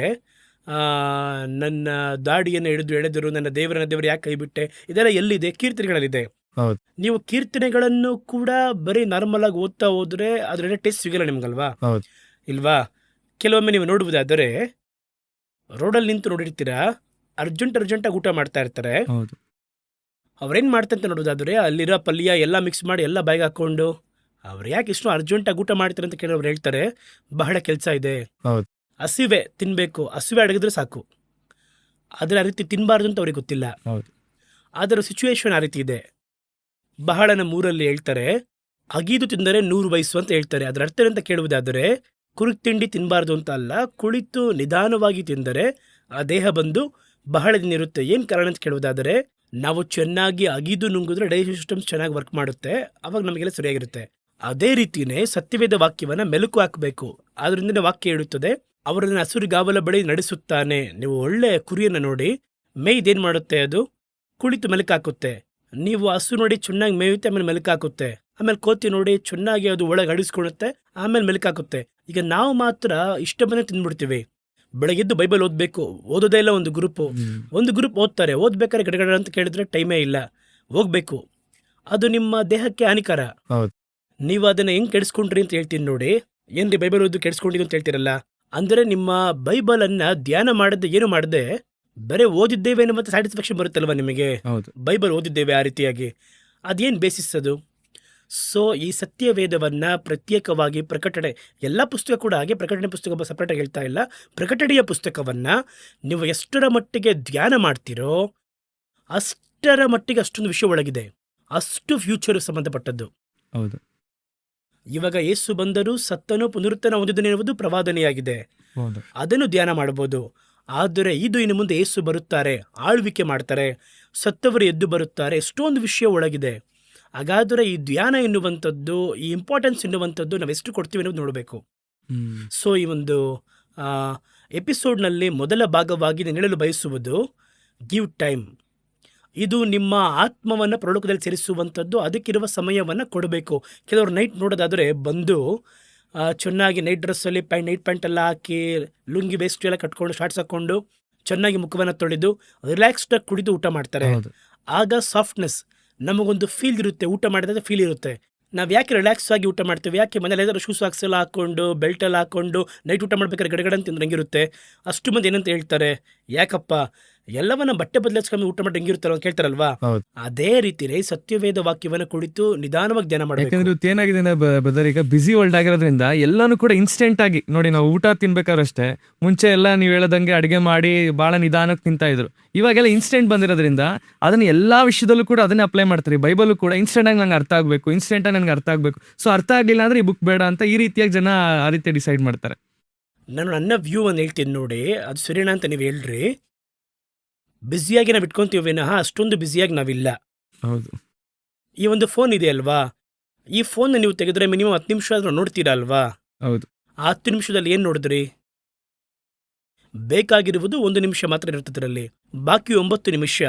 ನನ್ನ ದಾಡಿಯನ್ನು ಎಳೆದರು, ನನ್ನ ದೇವರು ಯಾಕೆ ಕೈ ಬಿಟ್ಟೆ, ಇದೆಲ್ಲ ಎಲ್ಲಿದೆ? ಕೀರ್ತನೆಗಳಲ್ಲಿದೆ. ಹೌದು. ನೀವು ಕೀರ್ತನೆಗಳನ್ನು ಕೂಡ ಬರೀ ನಾರ್ಮಲ್ ಆಗಿ ಓದ್ತಾ ಹೋದ್ರೆ ಅದರ ಟೇಸ್ಟ್ ಸಿಗಲ್ಲ ನಿಮ್ಗಲ್ವಾ? ಹೌದು. ಇಲ್ವಾ? ಕೆಲವೊಮ್ಮೆ ನೀವು ನೋಡುವುದಾದರೆ ರೋಡಲ್ಲಿ ನಿಂತು ನೋಡಿರ್ತೀರಾ, ಅರ್ಜೆಂಟಾಗಿ ಊಟ ಮಾಡ್ತಾ ಇರ್ತಾರೆ. ಹೌದು. ಅವ್ರೇನು ಮಾಡ್ತಂತ ನೋಡೋದಾದ್ರೆ ಅಲ್ಲಿರೋ ಪಲ್ಯ ಎಲ್ಲ ಮಿಕ್ಸ್ ಮಾಡಿ ಎಲ್ಲ ಬಾಯಿಗೆ ಹಾಕ್ಕೊಂಡು ಅವ್ರು ಯಾಕೆ ಇಷ್ಟು ಅರ್ಜೆಂಟಾಗಿ ಊಟ ಮಾಡ್ತಾರೆ ಅಂತ ಕೇಳೋರು ಹೇಳ್ತಾರೆ, ಬಹಳ ಕೆಲಸ ಇದೆ, ಹೌದು. ಹಸಿವೆ ತಿನ್ನಬೇಕು, ಹಸಿವೆ ಅಡಗಿದ್ರೆ ಸಾಕು. ಆದರೆ ಆ ರೀತಿ ತಿನ್ನಬಾರ್ದು ಅಂತ ಅವ್ರಿಗೆ ಗೊತ್ತಿಲ್ಲ. ಹೌದು. ಅದರ ಸಿಚುವೇಶನ್ ಆ ರೀತಿ ಇದೆ. ಬಹಳ ನಮ್ಮೂರಲ್ಲಿ ಹೇಳ್ತಾರೆ, ಅಗೀದು ತಿಂದರೆ 100 ವಯಸ್ಸು ಅಂತ ಹೇಳ್ತಾರೆ. ಅದರ ಅರ್ಥ ಏನಂತ ಕೇಳುವುದಾದರೆ, ಕುರುಕ್ ತಿಂಡಿ ತಿನ್ನಬಾರ್ದು ಅಂತ ಅಲ್ಲ, ಕುಳಿತು ನಿಧಾನವಾಗಿ ತಿಂದರೆ ಆ ದೇಹ ಬಂದು ಬಹಳ ದಿನ ಇರುತ್ತೆ. ಏನು ಕಾರಣ ಅಂತ ಕೇಳುವುದಾದರೆ, ನಾವು ಚೆನ್ನಾಗಿ ಅಗಿದು ನುಂಗಿದ್ರೆ ಡೈಜೆಸ್ಟಿವ್ ಸಿಸ್ಟಮ್ಸ್ ಚೆನ್ನಾಗಿ ವರ್ಕ್ ಮಾಡುತ್ತೆ, ಅವಾಗ ನಮಗೆಲ್ಲ ಸರಿಯಾಗಿರುತ್ತೆ. ಅದೇ ರೀತಿಯೇ ಸತ್ಯವೇದ ವಾಕ್ಯವನ್ನ ಮೆಲುಕು ಹಾಕಬೇಕು. ಆದ್ರಿಂದ ವಾಕ್ಯ ಹೇಳುತ್ತದೆ, ಅವರನ್ನು ಹಸುರಿಗಾವಲ ಬಳಿ ನಡೆಸುತ್ತಾನೆ. ನೀವು ಒಳ್ಳೆ ಕುರಿಯನ್ನು ನೋಡಿ, ಮೇಯ್ದೇನು ಮಾಡುತ್ತೆ, ಅದು ಕುಳಿತು ಮೆಲುಕು ಹಾಕುತ್ತೆ. ನೀವು ಹಸು ನೋಡಿ ಚೆನ್ನಾಗಿ ಮೇಯುತ್ತೆ, ಆಮೇಲೆ ಮೆಲುಕು ಹಾಕುತ್ತೆ. ಆಮೇಲೆ ಕೋತಿ ನೋಡಿ ಚೆನ್ನಾಗಿ ಅದು ಒಳಗೆ ಅಡಿಸ್ಕೊಳ್ಳುತ್ತೆ, ಆಮೇಲೆ ಮೆಲುಕು ಹಾಕುತ್ತೆ. ಈಗ ನಾವು ಮಾತ್ರ ಇಷ್ಟ ಬಂದೇ ತಿಂದ್ಬಿಡ್ತೀವಿ. ಬೆಳಗ್ಗೆದ್ದು ಬೈಬಲ್ ಓದಬೇಕು, ಓದೋದೇ ಇಲ್ಲ. ಒಂದು ಗ್ರೂಪ್ ಓದ್ತಾರೆ, ಓದ್ಬೇಕಾದ್ರೆ ಗಡಗಡ ಅಂತ ಕೇಳಿದ್ರೆ ಟೈಮೇ ಇಲ್ಲ, ಹೋಗ್ಬೇಕು. ಅದು ನಿಮ್ಮ ದೇಹಕ್ಕೆ ಹಾನಿಕರ. ಹೌದು. ನೀವು ಅದನ್ನ ಹೆಂಗ್ ಕೆಡಿಸ್ಕೊಂಡ್ರಿ ಅಂತ ಹೇಳ್ತೀನಿ ನೋಡಿ. ಏನ್ರಿ ಬೈಬಲ್ ಓದು ಕೆಡಿಸ್ಕೊಂಡಿದ್ದು ಅಂತ ಹೇಳ್ತೀರಲ್ಲ, ಅಂದ್ರೆ ನಿಮ್ಮ ಬೈಬಲ್ ಅನ್ನ ಧ್ಯಾನ ಮಾಡದೆ ಏನು ಮಾಡದೆ ಬರೀ ಓದಿದ್ದೇವೆ ಅನ್ನೋ ಮತ್ತೆ ಸ್ಯಾಟಿಸ್ಫ್ಯಾಕ್ಷನ್ ಬರುತ್ತಲ್ವ ನಿಮಗೆ, ಹೌದು. ಬೈಬಲ್ ಓದಿದ್ದೇವೆ ಆ ರೀತಿಯಾಗಿ, ಅದೇನು ಬೇಸಿಸ್ ಅದು? ಸೊ ಈ ಸತ್ಯವೇದವನ್ನ ಪ್ರತ್ಯೇಕವಾಗಿ ಪ್ರಕಟಣೆ, ಎಲ್ಲ ಪುಸ್ತಕ ಕೂಡ ಹಾಗೆ, ಪ್ರಕಟಣೆ ಪುಸ್ತಕ ಸಪ್ರೇಟಾಗಿ ಹೇಳ್ತಾ ಇಲ್ಲ, ಪ್ರಕಟಣೆಯ ಪುಸ್ತಕವನ್ನ ನೀವು ಎಷ್ಟರ ಮಟ್ಟಿಗೆ ಧ್ಯಾನ ಮಾಡ್ತೀರೋ ಅಷ್ಟರ ಮಟ್ಟಿಗೆ ಅಷ್ಟೊಂದು ವಿಷಯ ಒಳಗಿದೆ, ಅಷ್ಟು ಫ್ಯೂಚರ್ ಸಂಬಂಧಪಟ್ಟದ್ದು. ಹೌದು. ಇವಾಗ ಯೇಸು ಬಂದರೂ ಸತ್ತನು ಪುನರುತ್ಥಾನ ಹೊಂದಿದನು ಎನ್ನುವುದು ಪ್ರವಾದನೆಯಾಗಿದೆ, ಹೌದು. ಅದನ್ನು ಧ್ಯಾನ ಮಾಡಬಹುದು. ಆದರೆ ಇದು ಇನ್ನು ಮುಂದೆ ಯೇಸು ಬರುತ್ತಾರೆ, ಆಳ್ವಿಕೆ ಮಾಡ್ತಾರೆ, ಸತ್ತವರು ಎದ್ದು ಬರುತ್ತಾರೆ, ಎಷ್ಟೊಂದು ವಿಷಯ ಒಳಗಿದೆ. ಹಾಗಾದರೆ ಈ ಧ್ಯಾನ ಎನ್ನುವಂಥದ್ದು, ಈ ಇಂಪಾರ್ಟೆನ್ಸ್ ಎನ್ನುವಂಥದ್ದು ನಾವು ಎಷ್ಟು ಕೊಡ್ತೀವಿ ಅನ್ನೋದು ನೋಡಬೇಕು. ಸೊ ಈ ಒಂದು ಎಪಿಸೋಡ್ನಲ್ಲಿ ಮೊದಲ ಭಾಗವಾಗಿ ನಾನು ಹೇಳಲು ಬಯಸುವುದು ಗಿವ್ ಟೈಮ್. ಇದು ನಿಮ್ಮ ಆತ್ಮವನ್ನು ಪ್ರಲೋಕದಲ್ಲಿ ಸೇರಿಸುವಂಥದ್ದು, ಅದಕ್ಕಿರುವ ಸಮಯವನ್ನು ಕೊಡಬೇಕು. ಕೆಲವರು ನೈಟ್ ನೋಡೋದಾದರೆ ಬಂದು ಚೆನ್ನಾಗಿ ನೈಟ್ ಡ್ರೆಸ್ಸಲ್ಲಿ ನೈಟ್ ಪ್ಯಾಂಟ್ ಎಲ್ಲ ಹಾಕಿ, ಲುಂಗಿ ಬೇಸ್ಟ್ ಎಲ್ಲ ಕಟ್ಕೊಂಡು, ಶಾರ್ಟ್ಸ್ ಹಾಕ್ಕೊಂಡು ಚೆನ್ನಾಗಿ ಮುಖವನ್ನು ತೊಳೆದು ರಿಲ್ಯಾಕ್ಸ್ಡಾಗಿ ಕುಡಿದು ಊಟ ಮಾಡ್ತಾರೆ. ಆಗ ಸಾಫ್ಟ್ನೆಸ್, ನಮಗೊಂದು ಫೀಲ್ ಇರುತ್ತೆ, ಊಟ ಮಾಡಿದಾಗ ಫೀಲ್ ಇರುತ್ತೆ. ನಾವು ಯಾಕೆ ರಿಲ್ಯಾಕ್ಸ್ ಆಗಿ ಊಟ ಮಾಡ್ತೀವಿ? ಯಾಕೆ ಮನೇಲಿ ಏನಾದರೂ ಶೂ ಸಾಕ್ಸ್ ಎಲ್ಲ ಹಾಕ್ಕೊಂಡು ಬೆಲ್ಟೆಲ್ಲ ಹಾಕ್ಕೊಂಡು ನೈಟ್ ಊಟ ಮಾಡ್ಬೇಕಾದ್ರೆ ಗಡಗಡ ಅಂತ ತಿಂದ್ರೆ ಹೆಂಗಿರುತ್ತೆ? ಅಷ್ಟು ಮಂದಿ ಏನಂತ ಹೇಳ್ತಾರೆ, ಯಾಕಪ್ಪ ಎಲ್ಲವನ್ನ ಬಟ್ಟೆ ಬದಲಾಯಿಸ್ಕೊಂಡು ಊಟ ಮಾಡಿ ಹೆಂಗಿರುತ್ತಲ್ಲ ಅಂತ ಕೇಳ್ತಾರಲ್ವಾ? ಅದೇ ರೀತಿಯೇ ಸತ್ಯವೇದ ವಾಕ್ಯವನ್ನು ಕುಳಿತು ನಿಧಾನವಾಗಿ ಧ್ಯಾನ ಮಾಡಬೇಕು. ಯಾಕಂದ್ರೆ ಏನಾಗಿದೆ ಬ್ರದರ್, ಈಗ ಬಿಸಿ ವರ್ಲ್ಡ್ ಆಗಿರೋದ್ರಿಂದ ಎಲ್ಲಾನು ಕೂಡ ಇನ್ಸ್ಟೆಂಟ್ ಆಗಿ ನೋಡಿ. ನಾವು ಊಟ ತಿನ್ಬೇಕಾದ್ರೆ ಅಷ್ಟೇ, ಮುಂಚೆ ಎಲ್ಲ ನೀವು ಹೇಳದಂಗೆ ಅಡಿಗೆ ಮಾಡಿ ಬಹಳ ನಿಧಾನಕ್ಕೆ ತಿಂತಾ ಇದ್ರು. ಇವಾಗೆಲ್ಲ ಇನ್ಸ್ಟೆಂಟ್ ಬಂದಿರೋದ್ರಿಂದ ಅದನ್ನ ಎಲ್ಲಾ ವಿಷಯದಲ್ಲೂ ಕೂಡ ಅದನ್ನೇ ಅಪ್ಲೈ ಮಾಡ್ತಾರೆ. ಬೈಬಲ್ ಕೂಡ ಇನ್ಸ್ಟೆಂಟ್ ಆಗಿ ನಂಗೆ ಅರ್ಥ ಆಗ್ಬೇಕು, ಇನ್ಸ್ಟೆಂಟ್ ಆಗಿ ನನಗೆ ಅರ್ಥ ಆಗ್ಬೇಕು. ಸೊ ಅರ್ಥ ಆಗ್ಲಿಲ್ಲ ಅಂದ್ರೆ ಈ ಬುಕ್ ಬೇಡ ಅಂತ ಈ ರೀತಿಯಾಗಿ ಜನ ಆ ರೀತಿ ಡಿಸೈಡ್ ಮಾಡ್ತಾರೆ. ನಾನು ನನ್ನ ವ್ಯೂ ಅನ್ನು ಹೇಳ್ತೀನಿ ನೋಡಿ, ಅದು ಸರಿನಾ ಅಂತ ನೀವು ಹೇಳ್ರಿ. ಬ್ಯುಸಿಯಾಗಿ ನಾವು ಇಟ್ಕೊಂತೀವಿ ವಿನಃ ಅಷ್ಟೊಂದು ಬ್ಯುಸಿಯಾಗಿ ನಾವಿಲ್ಲ. ಹೌದು. ಈ ಒಂದು ಫೋನ್ ಇದೆ ಅಲ್ವಾ, ಈ ಫೋನ್ ನೀವು ತೆಗೆದ್ರೆ ಮಿನಿಮಮ್ 10 ನಿಮಿಷ ಆದ್ರೂ ನೋಡ್ತೀರಾ ಅಲ್ವಾ? ಹೌದು. ಆ 10 ನಿಮಿಷದಲ್ಲಿ ಏನ್ ನೋಡಿದ್ರಿ? ಬೇಕಾಗಿರುವುದು 1 ನಿಮಿಷ ಮಾತ್ರ ಇರ್ತದ್ರಲ್ಲಿ. ಬಾಕಿ 9 ನಿಮಿಷ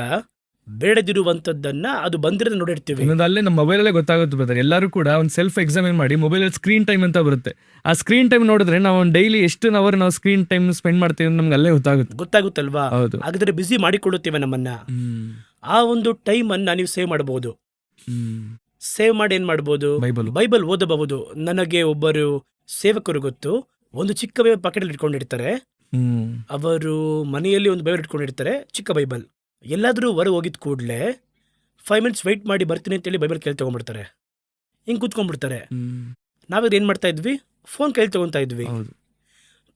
ಬೇಡದಿರುವಂತದ್ದನ್ನ ಅದು ಬಂದಿರೋದು ನೋಡಿರ್ತೀವಿ. ಅಲ್ಲೇ ನಮ್ಮ ಮೊಬೈಲಲ್ಲೇ ಗೊತ್ತಾಗುತ್ತೆ ಬ್ರದರ್. ಎಲ್ಲರೂ ಕೂಡ ಒಂದು ಸೆಲ್ಫ್ ಎಕ್ಸಾಮಿನ್ ಮಾಡಿ, ಮೊಬೈಲಲ್ಲಿ ಸ್ಕ್ರೀನ್ ಟೈಮ್ ಅಂತ ಬರುತ್ತೆ. ಆ ಸ್ಕ್ರೀನ್ ಟೈಮ್ ನೋಡಿದ್ರೆ ನಾವು ಡೈಲಿ ಎಷ್ಟು ಅವರ್ ನಾವು ಸ್ಕ್ರೀನ್ ಟೈಮ್ ಸ್ಪೆಂಡ್ ಮಾಡ್ತೀವಿ ನಮ್ಗೆ ಅಲ್ಲೇ ಗೊತ್ತಾಗುತ್ತಲ್ವಾ? ಹೌದು. ಹಾಗಾದ್ರೆ ಬಿಸಿ ಮಾಡಿಕೊಳ್ಳುತ್ತೇವೆ ನಮ್ಮನ್ನ. ಆ ಒಂದು ಟೈಮ್ ಅನ್ನ ನೀವು ಸೇವ್ ಮಾಡಬಹುದು. ಸೇವ್ ಮಾಡಿ ಏನ್ ಮಾಡಬಹುದು? ಬೈಬಲ್ ಓದಬಹುದು. ನನಗೆ ಒಬ್ಬರು ಸೇವಕರು ಗೊತ್ತು, ಒಂದು ಚಿಕ್ಕ ಬೈಬಲ್ ಪಾಕೆಟ್ ಅಲ್ಲಿ ಇಟ್ಕೊಂಡಿರ್ತಾರೆ. ಅವರು ಮನೆಯಲ್ಲಿ ಒಂದು ಬೈಬಲ್ ಇಟ್ಕೊಂಡಿರ್ತಾರೆ, ಚಿಕ್ಕ ಬೈಬಲ್. ಎಲ್ಲಾದ್ರೂ ಹೊರ ಹೋಗಿದ್ ಕೂಡ್ಲೆ 5 ಮಿನಿಟ್ಸ್ ವೆಯ್ಟ್ ಮಾಡಿ ಬರ್ತೀನಿ ಅಂತೇಳಿ ಬೈಬಲ್ ಕೈಲಿ ತಗೊಂಡ್ಬಿಡ್ತಾರೆ, ಹಿಂಗ್ ಕೂತ್ಕೊಂಡ್ಬಿಡ್ತಾರೆ. ನಾವಿದ್ರೆ ಏನ್ ಮಾಡ್ತಾ ಇದ್ವಿ? ಫೋನ್ ಕೈಲಿ ತಗೊಂತಾ ಇದ್ವಿ.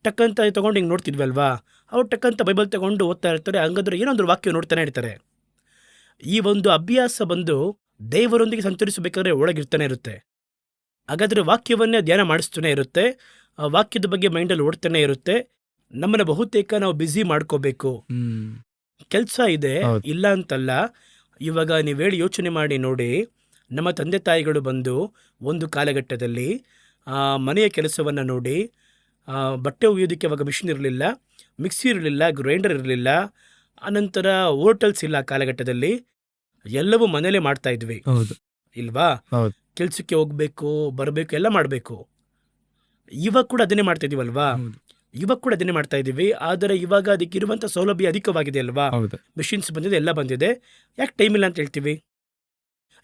ಟಕ್ಕಂತ ತಗೊಂಡು ಹಿಂಗ್ ನೋಡ್ತಿದ್ವಿ ಅಲ್ವಾ? ಅವ್ರು ಟಕ್ಕಂತ ಬೈಬಲ್ ತಗೊಂಡು ಓದ್ತಾ ಇರ್ತಾರೆ. ಹಂಗಂದ್ರೆ ಏನೊಂದು ವಾಕ್ಯ ನೋಡ್ತಾನೆ ಇರ್ತಾರೆ. ಈ ಒಂದು ಅಭ್ಯಾಸ ಬಂದು ದೇವರೊಂದಿಗೆ ಸಂಚರಿಸಬೇಕಾದ್ರೆ ಒಳಗಿರ್ತಾನೆ ಇರುತ್ತೆ. ಹಾಗಾದ್ರೆ ವಾಕ್ಯವನ್ನೇ ಧ್ಯಾನ ಮಾಡಿಸ್ತಾನೆ ಇರುತ್ತೆ, ಆ ವಾಕ್ಯದ ಬಗ್ಗೆ ಮೈಂಡಲ್ಲಿ ಓಡ್ತಾನೆ ಇರುತ್ತೆ. ನಮ್ಮನ್ನ ಬಹುತೇಕ ನಾವು ಬ್ಯುಸಿ ಮಾಡ್ಕೋಬೇಕು. ಕೆಲಸ ಇದೆ, ಇಲ್ಲ ಅಂತಲ್ಲ. ಇವಾಗ ನೀವು ಹೇಳಿ ಯೋಚನೆ ಮಾಡಿ ನೋಡಿ, ನಮ್ಮ ತಂದೆ ತಾಯಿಗಳು ಬಂದು ಒಂದು ಕಾಲಘಟ್ಟದಲ್ಲಿ ಮನೆಯ ಕೆಲಸವನ್ನು ನೋಡಿ, ಬಟ್ಟೆ ಒಗೆಯೋದಕ್ಕೆ ಅವಾಗ ಮಿಷಿನ್ ಇರಲಿಲ್ಲ, ಮಿಕ್ಸಿ ಇರಲಿಲ್ಲ, ಗ್ರೈಂಡರ್ ಇರಲಿಲ್ಲ, ಅನಂತರ ಹೋಟೆಲ್ಸ್ ಇಲ್ಲ. ಆ ಕಾಲಘಟ್ಟದಲ್ಲಿ ಎಲ್ಲವೂ ಮನೇಲೆ ಮಾಡ್ತಾ ಇದ್ವಿ ಇಲ್ವಾ? ಕೆಲ್ಸಕ್ಕೆ ಹೋಗ್ಬೇಕು, ಬರಬೇಕು, ಎಲ್ಲ ಮಾಡಬೇಕು. ಇವಾಗ ಕೂಡ ಅದನ್ನೇ ಮಾಡ್ತಾ ಇದೀವಲ್ವಾ? ಇವಾಗ ಕೂಡ ಅದನ್ನೇ ಮಾಡ್ತಾ ಇದೀವಿ. ಆದರೆ ಇವಾಗ ಅದಕ್ಕಿರುವಂಥ ಸೌಲಭ್ಯ ಅಧಿಕವಾಗಿದೆ ಅಲ್ವಾ? ಮಿಷಿನ್ಸ್ ಬಂದಿದೆ, ಎಲ್ಲ ಬಂದಿದೆ. ಯಾಕೆ ಟೈಮ್ ಇಲ್ಲ ಅಂತ ಹೇಳ್ತೀವಿ?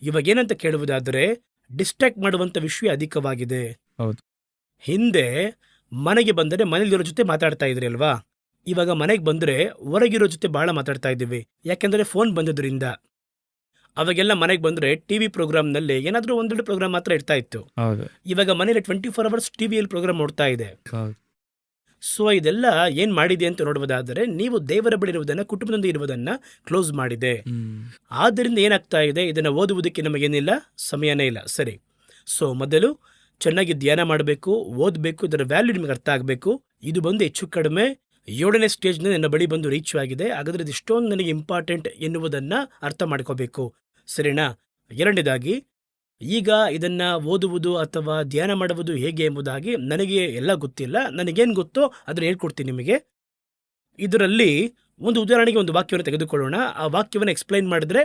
ಇವಾಗ ಏನಂತ ಕೇಳುವುದಾದರೆ, ಡಿಸ್ಟ್ರಾಕ್ಟ್ ಮಾಡುವಂಥ ವಿಷಯ ಅಧಿಕವಾಗಿದೆ. ಹಿಂದೆ ಮನೆಗೆ ಬಂದರೆ ಮನೇಲಿರೋ ಜೊತೆ ಮಾತಾಡ್ತಾ ಇದ್ರಿ ಅಲ್ವಾ? ಇವಾಗ ಮನೆಗೆ ಬಂದ್ರೆ ಹೊರಗಿರೋ ಜೊತೆ ಬಹಳ ಮಾತಾಡ್ತಾ ಇದ್ದೀವಿ, ಯಾಕೆಂದ್ರೆ ಫೋನ್ ಬಂದದ್ರಿಂದ. ಅವಾಗೆಲ್ಲ ಮನೆಗೆ ಬಂದ್ರೆ ಟಿವಿ ಪ್ರೋಗ್ರಾಮ್ನಲ್ಲಿ ಏನಾದರೂ ಒಂದೆರಡು ಪ್ರೋಗ್ರಾಮ್ ಮಾತ್ರ ಇರ್ತಾ ಇತ್ತು. ಹೌದು ಇವಾಗ ಮನೇಲಿ 24 ಅವರ್ಸ್ ಟಿವಿಯಲ್ಲಿ ಪ್ರೋಗ್ರಾಮ್ ನೋಡ್ತಾ ಇದೆ. ಹೌದು ಸೊ ಇದೆಲ್ಲ ಏನ್ ಮಾಡಿದೆ ಅಂತ ನೋಡುವುದಾದರೆ, ನೀವು ದೇವರ ಬಳಿ ಇರುವುದನ್ನ, ಕುಟುಂಬದೊಂದಿಗೆ ಇರುವುದನ್ನ ಕ್ಲೋಸ್ ಮಾಡಿದೆ. ಆದ್ದರಿಂದ ಏನಾಗ್ತಾ ಇದೆ, ಇದನ್ನ ಓದುವುದಕ್ಕೆ ನಮಗೇನಿಲ್ಲ, ಸಮಯನೇ ಇಲ್ಲ. ಸರಿ, ಸೊ ಮೊದಲು ಚೆನ್ನಾಗಿ ಧ್ಯಾನ ಮಾಡಬೇಕು, ಓದಬೇಕು, ಇದರ ವ್ಯಾಲ್ಯೂ ನಿಮಗೆ ಅರ್ಥ ಆಗಬೇಕು. ಇದು ಬಂದು ಹೆಚ್ಚು ಕಡಿಮೆ 7ನೇ ಸ್ಟೇಜ್ನ ನನ್ನ ಬಳಿ ಬಂದು ರೀಚ್ ಆಗಿದೆ. ಹಾಗಾದ್ರೆ ಇದು ಇಷ್ಟೊಂದು ನನಗೆ ಇಂಪಾರ್ಟೆಂಟ್ ಎನ್ನುವುದನ್ನ ಅರ್ಥ ಮಾಡ್ಕೋಬೇಕು. ಸರಿನಾ? ಎರಡನೇದಾಗಿ, ಈಗ ಇದನ್ನ ಓದುವುದು ಅಥವಾ ಧ್ಯಾನ ಮಾಡುವುದು ಹೇಗೆ ಎಂಬುದಾಗಿ ನನಗೆ ಎಲ್ಲ ಗೊತ್ತಿಲ್ಲ. ನನಗೇನು ಗೊತ್ತೋ ಅದನ್ನು ಹೇಳ್ಕೊಡ್ತೀನಿ ನಿಮಗೆ. ಇದರಲ್ಲಿ ಒಂದು ಉದಾಹರಣೆಗೆ ಒಂದು ವಾಕ್ಯವನ್ನು ತೆಗೆದುಕೊಳ್ಳೋಣ. ಆ ವಾಕ್ಯವನ್ನು ಎಕ್ಸ್ಪ್ಲೈನ್ ಮಾಡಿದ್ರೆ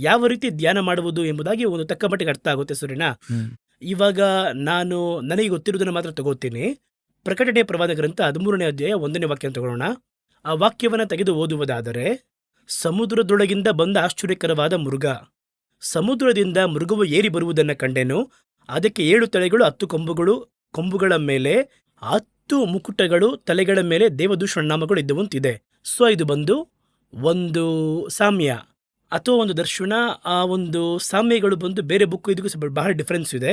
ಯಾವ ರೀತಿ ಧ್ಯಾನ ಮಾಡುವುದು ಎಂಬುದಾಗಿ ಒಂದು ತಕ್ಕ ಮಟ್ಟಿಗೆ ಅರ್ಥ ಆಗುತ್ತೆ. ಸರಿನಾ? ಇವಾಗ ನಾನು ನನಗೆ ಗೊತ್ತಿರುವುದನ್ನು ಮಾತ್ರ ತಗೋತೀನಿ. ಪ್ರಕಟಣೆಯ ಪ್ರವಾದ ಗ್ರಂಥ 13ನೇ ಅಧ್ಯಾಯ 1ನೇ ವಾಕ್ಯವನ್ನು ತಗೊಳ್ಳೋಣ. ಆ ವಾಕ್ಯವನ್ನು ತೆಗೆದು ಓದುವುದಾದರೆ, ಸಮುದ್ರದೊಳಗಿಂದ ಬಂದ ಆಶ್ಚರ್ಯಕರವಾದ ಮೃಗ, ಸಮುದ್ರದಿಂದ ಮೃಗವು ಏರಿ ಬರುವುದನ್ನು ಕಂಡೆನು. ಅದಕ್ಕೆ 7 ತಲೆಗಳು, 10 ಕೊಂಬುಗಳು, ಕೊಂಬುಗಳ ಮೇಲೆ 10 ಮುಕುಟಗಳು, ತಲೆಗಳ ಮೇಲೆ ದೇವದೂಷಣ ನಾಮಗಳು ಇದ್ದವಂತಿದೆ. ಸೊ ಇದು ಬಂದು ಒಂದು ಸಾಮ್ಯ ಅಥವಾ ಒಂದು ದರ್ಶನ. ಆ ಒಂದು ಸಾಮ್ಯಗಳು ಬಂದು ಬೇರೆ ಬುಕ್ ಇದಕ್ಕೂ ಬಹಳ ಡಿಫರೆನ್ಸ್ ಇದೆ.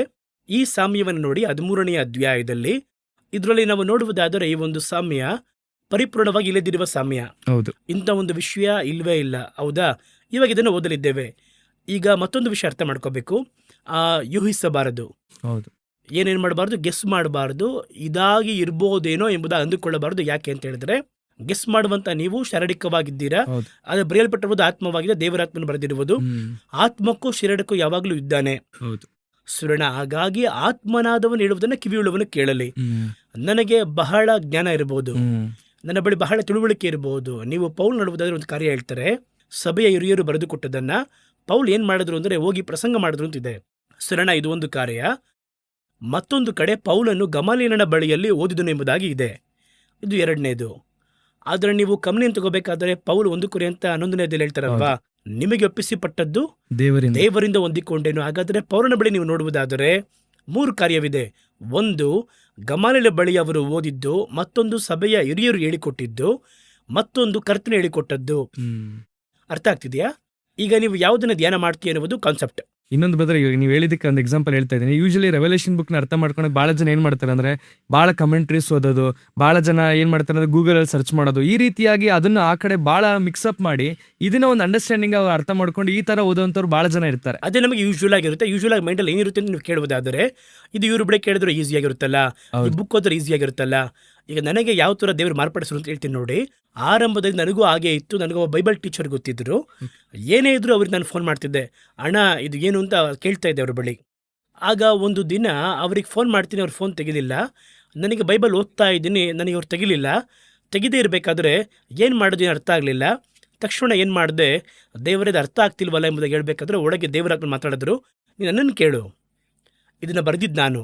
ಈ ಸಾಮ್ಯವನ್ನು ನೋಡಿ 13ನೇ ಅಧ್ಯಾಯದಲ್ಲಿ ಇದರಲ್ಲಿ ನಾವು ನೋಡುವುದಾದರೆ, ಈ ಒಂದು ಸಾಮ್ಯ ಪರಿಪೂರ್ಣವಾಗಿ ಇಲ್ಲದಿರುವ ಸಾಮ್ಯ. ಹೌದು ಇಂಥ ಒಂದು ವಿಷಯ ಇಲ್ವೇ ಇಲ್ಲ. ಹೌದಾ? ಇವಾಗ ಇದನ್ನು ಓದಲಿದ್ದೇವೆ. ಈಗ ಮತ್ತೊಂದು ವಿಷಯ ಅರ್ಥ ಮಾಡ್ಕೋಬೇಕು. ಯೂಹಿಸಬಾರದು, ಹೌದು ಏನೇನು ಮಾಡಬಾರ್ದು, ಗೆಸ್ ಮಾಡಬಾರ್ದು. ಇದಾಗಿ ಇರ್ಬೋದೇನೋ ಎಂಬುದಾಗಿ ಅಂದುಕೊಳ್ಳಬಾರ್ದು. ಯಾಕೆ ಅಂತ ಹೇಳಿದ್ರೆ, ಗೆಸ್ ಮಾಡುವಂತ ನೀವು ಶಾರೀರಿಕವಾಗಿದ್ದೀರಾ, ಹೌದು ಅದು ಬರೆಯಲ್ಪಟ್ಟಿರುವುದು ಆತ್ಮವಾಗಿದೆ, ದೇವರಾತ್ಮನ ಬರೆದಿರುವುದು. ಆತ್ಮಕ್ಕೂ ಶಾರೀರಿಕಕ್ಕೂ ಯಾವಾಗಲೂ ಇದ್ದಾನೆ. ಹೌದು ಸುರಣ. ಹಾಗಾಗಿ ಆತ್ಮನಾದವನು ಹೇಳುವುದನ್ನು ಕಿವಿಯುಳ್ಳವನು ಕೇಳಲಿ. ನನಗೆ ಬಹಳ ಜ್ಞಾನ ಇರಬಹುದು, ನನ್ನ ಬಳಿ ಬಹಳ ತಿಳುವಳಿಕೆ ಇರಬಹುದು. ನೀವು ಪೌಲ್ ನೋಡುವುದಾದ್ರೆ ಒಂದು ಕಾರ್ಯ ಹೇಳ್ತಾರೆ, ಸಭೆಯ ಹಿರಿಯರು ಬರೆದು ಕೊಟ್ಟದನ್ನ ಪೌಲ್ ಏನ್ ಮಾಡಿದ್ರು ಅಂದ್ರೆ ಹೋಗಿ ಪ್ರಸಂಗ ಮಾಡಿದ್ರು ಅಂತಿದೆ. ಸುರಣ, ಇದು ಒಂದು ಕಾರ್ಯ. ಮತ್ತೊಂದು ಕಡೆ ಪೌಲನ್ನು ಗಮಾಲಿಯಲನ ಬಳಿಯಲ್ಲಿ ಓದಿದನು ಎಂಬುದಾಗಿ ಇದೆ. ಇದು ಎರಡನೇದು. ಆದ್ರೆ ನೀವು ಕಮ್ನಿಯನ್ನು ತಗೋಬೇಕಾದ್ರೆ ಪೌಲ್ 1 ಕೊರಿಂಥ 11ನೇ ಅಧ್ಯಾಯದಲ್ಲಿ ಹೇಳ್ತಾರಲ್ವಾ, ನಿಮಗೆ ಒಪ್ಪಿಸಿಪಟ್ಟದ್ದು ದೇವರಿಂದ ಹೊಂದಿಕೊಂಡೇನು. ಹಾಗಾದ್ರೆ ಪೌಲನ ಬಳಿ ನೀವು ನೋಡುವುದಾದರೆ 3 ಕಾರ್ಯವಿದೆ. ಒಂದು, ಗಮಾಲಿಯಲ ಬಳಿ ಅವರು ಓದಿದ್ದು, ಮತ್ತೊಂದು ಸಭೆಯ ಹಿರಿಯರು ಹೇಳಿಕೊಟ್ಟಿದ್ದು, ಮತ್ತೊಂದು ಕರ್ತನ ಹೇಳಿಕೊಟ್ಟದ್ದು. ಅರ್ಥ ಆಗ್ತಿದೆಯಾ? ಈಗ ನೀವು ಯಾವುದನ್ನ ಧ್ಯಾನ ಮಾಡ್ತೀಯ ಅನ್ನುವುದು ಕಾನ್ಸೆಪ್ಟ್. ಇನ್ನೊಂದು ಬದ್ರೆ ನೀವು ಹೇಳಿದಕ್ಕೆ ಒಂದು ಎಕ್ಸಾಂಪಲ್ ಹೇಳ್ತಾ ಇದ್ದೀನಿ. ಯೂಶಲಿ ರೆವಲ್ಯೂಷನ್ ಬುಕ್ನ ಅರ್ಥ ಮಾಡ್ಕೊಂಡು ಭಾಳ ಜನ ಏನು ಮಾಡ್ತಾರೆ ಅಂದರೆ, ಭಾಳ ಕಮೆಂಟ್ರೀಸ್ ಓದೋದು, ಭಾಳ ಜನ ಏನು ಮಾಡ್ತಾರೆ ಅಂದರೆ ಗೂಗಲಲ್ಲಿ ಸರ್ಚ್ ಮಾಡೋದು, ಈ ರೀತಿಯಾಗಿ ಅದನ್ನು ಆ ಕಡೆ ಭಾಳ ಮಿಕ್ಸಪ್ ಮಾಡಿ ಇದನ್ನ ಒಂದು ಅಂಡರ್ಸ್ಟ್ಯಾಂಡಿಂಗ್ ಅರ್ಥ ಮಾಡ್ಕೊಂಡು ಈ ಥರ ಓದೋವಂಥವ್ರು ಭಾಳ ಜನ ಇರ್ತಾರೆ. ಅದೇ ನಮಗೆ ಯೂಶುವಲ್ ಆಗಿರುತ್ತೆ. ಯೂಶುವಲ್ ಆಗಿ ಮೈಂಡಲ್ಲಿ ಏನಿರುತ್ತೆ ಅಂತ ನೀವು ಕೇಳುವುದಾದರೆ, ಇದು ಇವರು ಬಳಿ ಕೇಳಿದ್ರೆ ಈಸಿಯಾಗಿರುತ್ತಲ್ಲ, ಈ ಬುಕ್ ಓದಿದ್ರೆ ಈಸಿಯಾಗಿರುತ್ತಲ್ಲ. ಈಗ ನನಗೆ ಯಾವ ಥರ ದೇವರು ಮಾರ್ಪಡಿಸರು ಅಂತ ಹೇಳ್ತೀನಿ ನೋಡಿ. ಆರಂಭದಲ್ಲಿ ನನಗೂ ಹಾಗೆ ಇತ್ತು. ನನಗೂ ಬೈಬಲ್ ಟೀಚರ್ ಗೊತ್ತಿದ್ರು. ಏನೇ ಇದ್ರು ಅವ್ರಿಗೆ ನಾನು ಫೋನ್ ಮಾಡ್ತಿದ್ದೆ, ಅಣ್ಣ ಇದು ಏನು ಅಂತ ಕೇಳ್ತಾ ಇದ್ದೆ ಅವ್ರ ಬಳಿ. ಆಗ ಒಂದು ದಿನ ಅವ್ರಿಗೆ ಫೋನ್ ಮಾಡ್ತೀನಿ, ಅವ್ರ ಫೋನ್ ತೆಗಿಲಿಲ್ಲ. ನನಗೆ ಬೈಬಲ್ ಓದ್ತಾ ಇದ್ದೀನಿ, ನನಗೆ ಅವ್ರು ತೆಗಿಲಿಲ್ಲ. ತೆಗೆದೇ ಇರಬೇಕಾದ್ರೆ ಏನು ಮಾಡೋದು ಏನು ಅರ್ಥ ಆಗಲಿಲ್ಲ. ತಕ್ಷಣ ಏನು ಮಾಡಿದೆ, ದೇವರದ್ದು ಅರ್ಥ ಆಗ್ತಿಲ್ವಲ್ಲ ಎಂಬುದಾಗಿ ಹೇಳ್ಬೇಕಾದ್ರೆ ಒಳಗೆ ದೇವರಾತ್ಮ ಮಾತಾಡಿದ್ರು, ನೀನು ನನ್ನನ್ನು ಕೇಳು, ಇದನ್ನು ಬರೆದಿದ್ದು ನಾನು.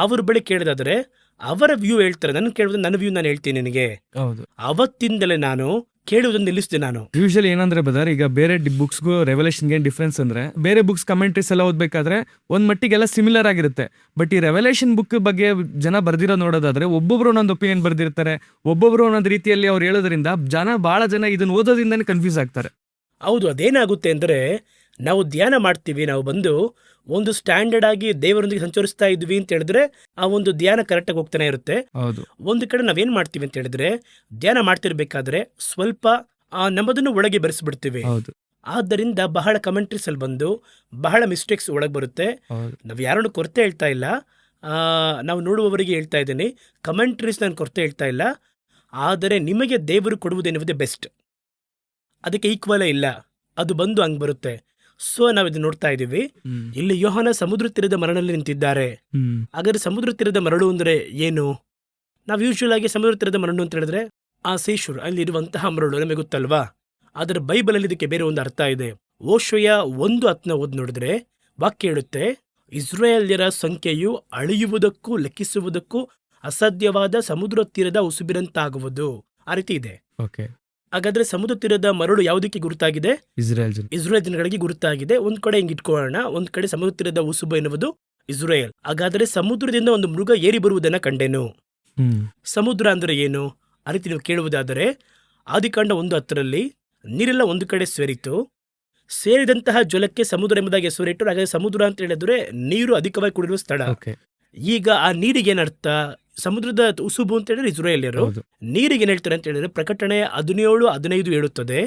ಅವ್ರ ಬಳಿ ಕೇಳಿದಾದರೆ ಅವರ ವ್ಯೂ ಹೇಳ್ತಾರೆ, ನನ್ನ ಕೇಳಿದ್ರೆ ನನ್ನ ವ್ಯೂ ನಾನು ಹೇಳ್ತೀನಿ ನಿನಗೆ. ಹೌದು, ಅವತ್ತಿಂದಲೇ ನಾನು ಕೇಳುವುದನ್ನು ನಿಲ್ಲಿಸಿದೆ. ನಾನು ಯೂಶಲಿ ಏನಂದ್ರೆ ಬದರ್, ಈಗ ಬೇರೆ ಬುಕ್ಸ್ಗೂ ರೆವಲ್ಯೂಷನ್ಗೆ ಏನು ಡಿಫ್ರೆನ್ಸ್ ಅಂದ್ರೆ, ಬೇರೆ ಬುಕ್ಸ್ ಕಮೆಂಟ್ರೀಸ್ ಎಲ್ಲ ಓದಬೇಕಾದ್ರೆ ಒಂದು ಮಟ್ಟಿಗೆಲ್ಲ ಸಿಮಿಲರ್ ಆಗಿರುತ್ತೆ. ಬಟ್ ಈ ರೆವಲ್ಯೂಷನ್ ಬುಕ್ ಬಗ್ಗೆ ಜನ ಬರ್ದಿರೋ ನೋಡೋದಾದ್ರೆ ಒಬ್ಬೊಬ್ರು ಒಂದೊಂದು ಒಪಿನಿಯನ್ ಬರ್ದಿರ್ತಾರೆ, ಒಬ್ಬೊಬ್ರು ಒಂದೊಂದು ರೀತಿಯಲ್ಲಿ ಅವ್ರು ಹೇಳೋದ್ರಿಂದ ಭಾಳ ಜನ ಇದನ್ನ ಓದೋದ್ರಿಂದನೇ ಕನ್ಫ್ಯೂಸ್ ಆಗ್ತಾರೆ. ಹೌದು, ಅದೇನಾಗುತ್ತೆ ಅಂದರೆ, ನಾವು ಧ್ಯಾನ ಮಾಡ್ತೀವಿ, ನಾವು ಬಂದು ಒಂದು ಸ್ಟ್ಯಾಂಡರ್ಡ್ ಆಗಿ ದೇವರೊಂದಿಗೆ ಸಂಚರಿಸ್ತಾ ಇದ್ವಿ ಅಂತ ಹೇಳಿದ್ರೆ ಆ ಒಂದು ಧ್ಯಾನ ಕರೆಕ್ಟಾಗಿ ಹೋಗ್ತಾನೆ ಇರುತ್ತೆ. ಹೌದು, ಒಂದು ಕಡೆ ನಾವೇನ್ ಮಾಡ್ತೀವಿ ಅಂತ ಹೇಳಿದ್ರೆ, ಧ್ಯಾನ ಮಾಡ್ತಿರ್ಬೇಕಾದ್ರೆ ಸ್ವಲ್ಪ ನಮ್ಮದನ್ನು ಒಳಗೆ ಬೆರೆಸ್ಬಿಡ್ತೀವಿ. ಹೌದು, ಆದ್ದರಿಂದ ಬಹಳ ಕಮೆಂಟ್ರೀಸ್ ಅಲ್ಲಿ ಬಂದು ಬಹಳ ಮಿಸ್ಟೇಕ್ಸ್ ಒಳಗೆ ಬರುತ್ತೆ. ನಾವು ಯಾರನ್ನು ಕೊರತೆ ಹೇಳ್ತಾ ಇಲ್ಲ, ನಾವು ನೋಡುವವರಿಗೆ ಹೇಳ್ತಾ ಇದ್ದೀನಿ, ಕಮೆಂಟ್ರೀಸ್ ನಾನು ಕೊರತೆ ಹೇಳ್ತಾ ಇಲ್ಲ. ಆದರೆ ನಿಮಗೆ ದೇವರು ಕೊಡುವುದೇನುವುದೇ ಬೆಸ್ಟ್, ಅದಕ್ಕೆ ಈಕ್ವಲೇ ಇಲ್ಲ, ಅದು ಬಂದು ಹಂಗೆ ಬರುತ್ತೆ. ಸೊ ನಾವು ಇದು ನೋಡ್ತಾ ಇದ್ದೀವಿ. ಇಲ್ಲಿ ಯೋಹಾನ ಸಮುದ್ರ ತೀರದ ಮರಳಲ್ಲಿ ನಿಂತಿದ್ದಾರೆ. ಹಾಗಾದ್ರೆ ಸಮುದ್ರ ತೀರದ ಮರಳು ಅಂದ್ರೆ ಏನು? ನಾವು ಯೂಶುವಲ್ ಆಗಿ ಸಮುದ್ರ ತೀರದ ಮರಳು ಅಂತ ಹೇಳಿದ್ರೆ ಆ ಸೀಶೂರ್ ಅಲ್ಲಿ ಇರುವಂತಹ ಮರಳು ನಮಗೆ ಗೊತ್ತಲ್ವಾ. ಆದರೆ ಬೈಬಲ್ ಅಲ್ಲಿ ಇದಕ್ಕೆ ಬೇರೆ ಒಂದು ಅರ್ಥ ಇದೆ. ಓಶಯ 1:10 ಓದಿ ನೋಡಿದ್ರೆ ವಾಕ್ಯ ಹೇಳುತ್ತೆ, ಇಸ್ರಾಯೇಲ್ಯರ ಸಂಖ್ಯೆಯು ಅಳೆಯುವುದಕ್ಕೂ ಲೆಕ್ಕಿಸುವುದಕ್ಕೂ ಅಸಾಧ್ಯವಾದ ಸಮುದ್ರ ತೀರದ ಉಸುಬಿನಂತಾಗುವುದು. ಆ ರೀತಿ ಇದೆ. ಹಾಗಾದ್ರೆ ಸಮುದ್ರ ತೀರದ ಮರಳು ಯಾವುದಕ್ಕೆ ಗುರುತಾಗಿದೆ? ಇಸ್ರೇಲ್ ಜನಗಳಿಗೆ ಗುರುತಾಗಿದೆ. ಒಂದ್ ಕಡೆ ಹಿಂಗ್ ಇಟ್ಕೊಳ್ಳೋಣ, ಒಂದ್ ಕಡೆ ಸಮುದ್ರ ತೀರದ ಉಸುಬು ಎನ್ನುವುದು ಇಸ್ರೇಲ್. ಹಾಗಾದ್ರೆ ಸಮುದ್ರದಿಂದ ಒಂದು ಮೃಗ ಏರಿ ಬರುವುದನ್ನ ಕಂಡೆನು. ಸಮುದ್ರ ಅಂದ್ರೆ ಏನು? ಆ ರೀತಿ ನೀವು ಕೇಳುವುದಾದರೆ ಆದಿಕಾಂಡ 1:10 ನೀರೆಲ್ಲ ಒಂದು ಕಡೆ ಸೇರಿತು, ಸೇರಿದಂತಹ ಜಲಕ್ಕೆ ಸಮುದ್ರ ಎಂಬುದಾಗಿ ಹೆಸರಿಟ್ಟು. ಹಾಗಾಗಿ ಸಮುದ್ರ ಅಂತ ಹೇಳಿದ್ರೆ ನೀರು ಅಧಿಕವಾಗಿ ಕೂಡಿರುವ ಸ್ಥಳ. ಓಕೆ. ಈಗ ಆ ನೀರಿಗೆ ಏನರ್ಥ? ಸಮುದ್ರದ ಉಸುಬು ಅಂತ ಹೇಳಿದ್ರೆ ಇಸ್ರಾಯೇಲ್ಯರು. ಹೌದು. ನೀರಿಗೆ ಏನ್ ಹೇಳ್ತಾರೆ ಅಂತ ಹೇಳಿದ್ರೆ ಪ್ರಕಟಣೆ 17:15 ಹೇಳುತ್ತದೆ,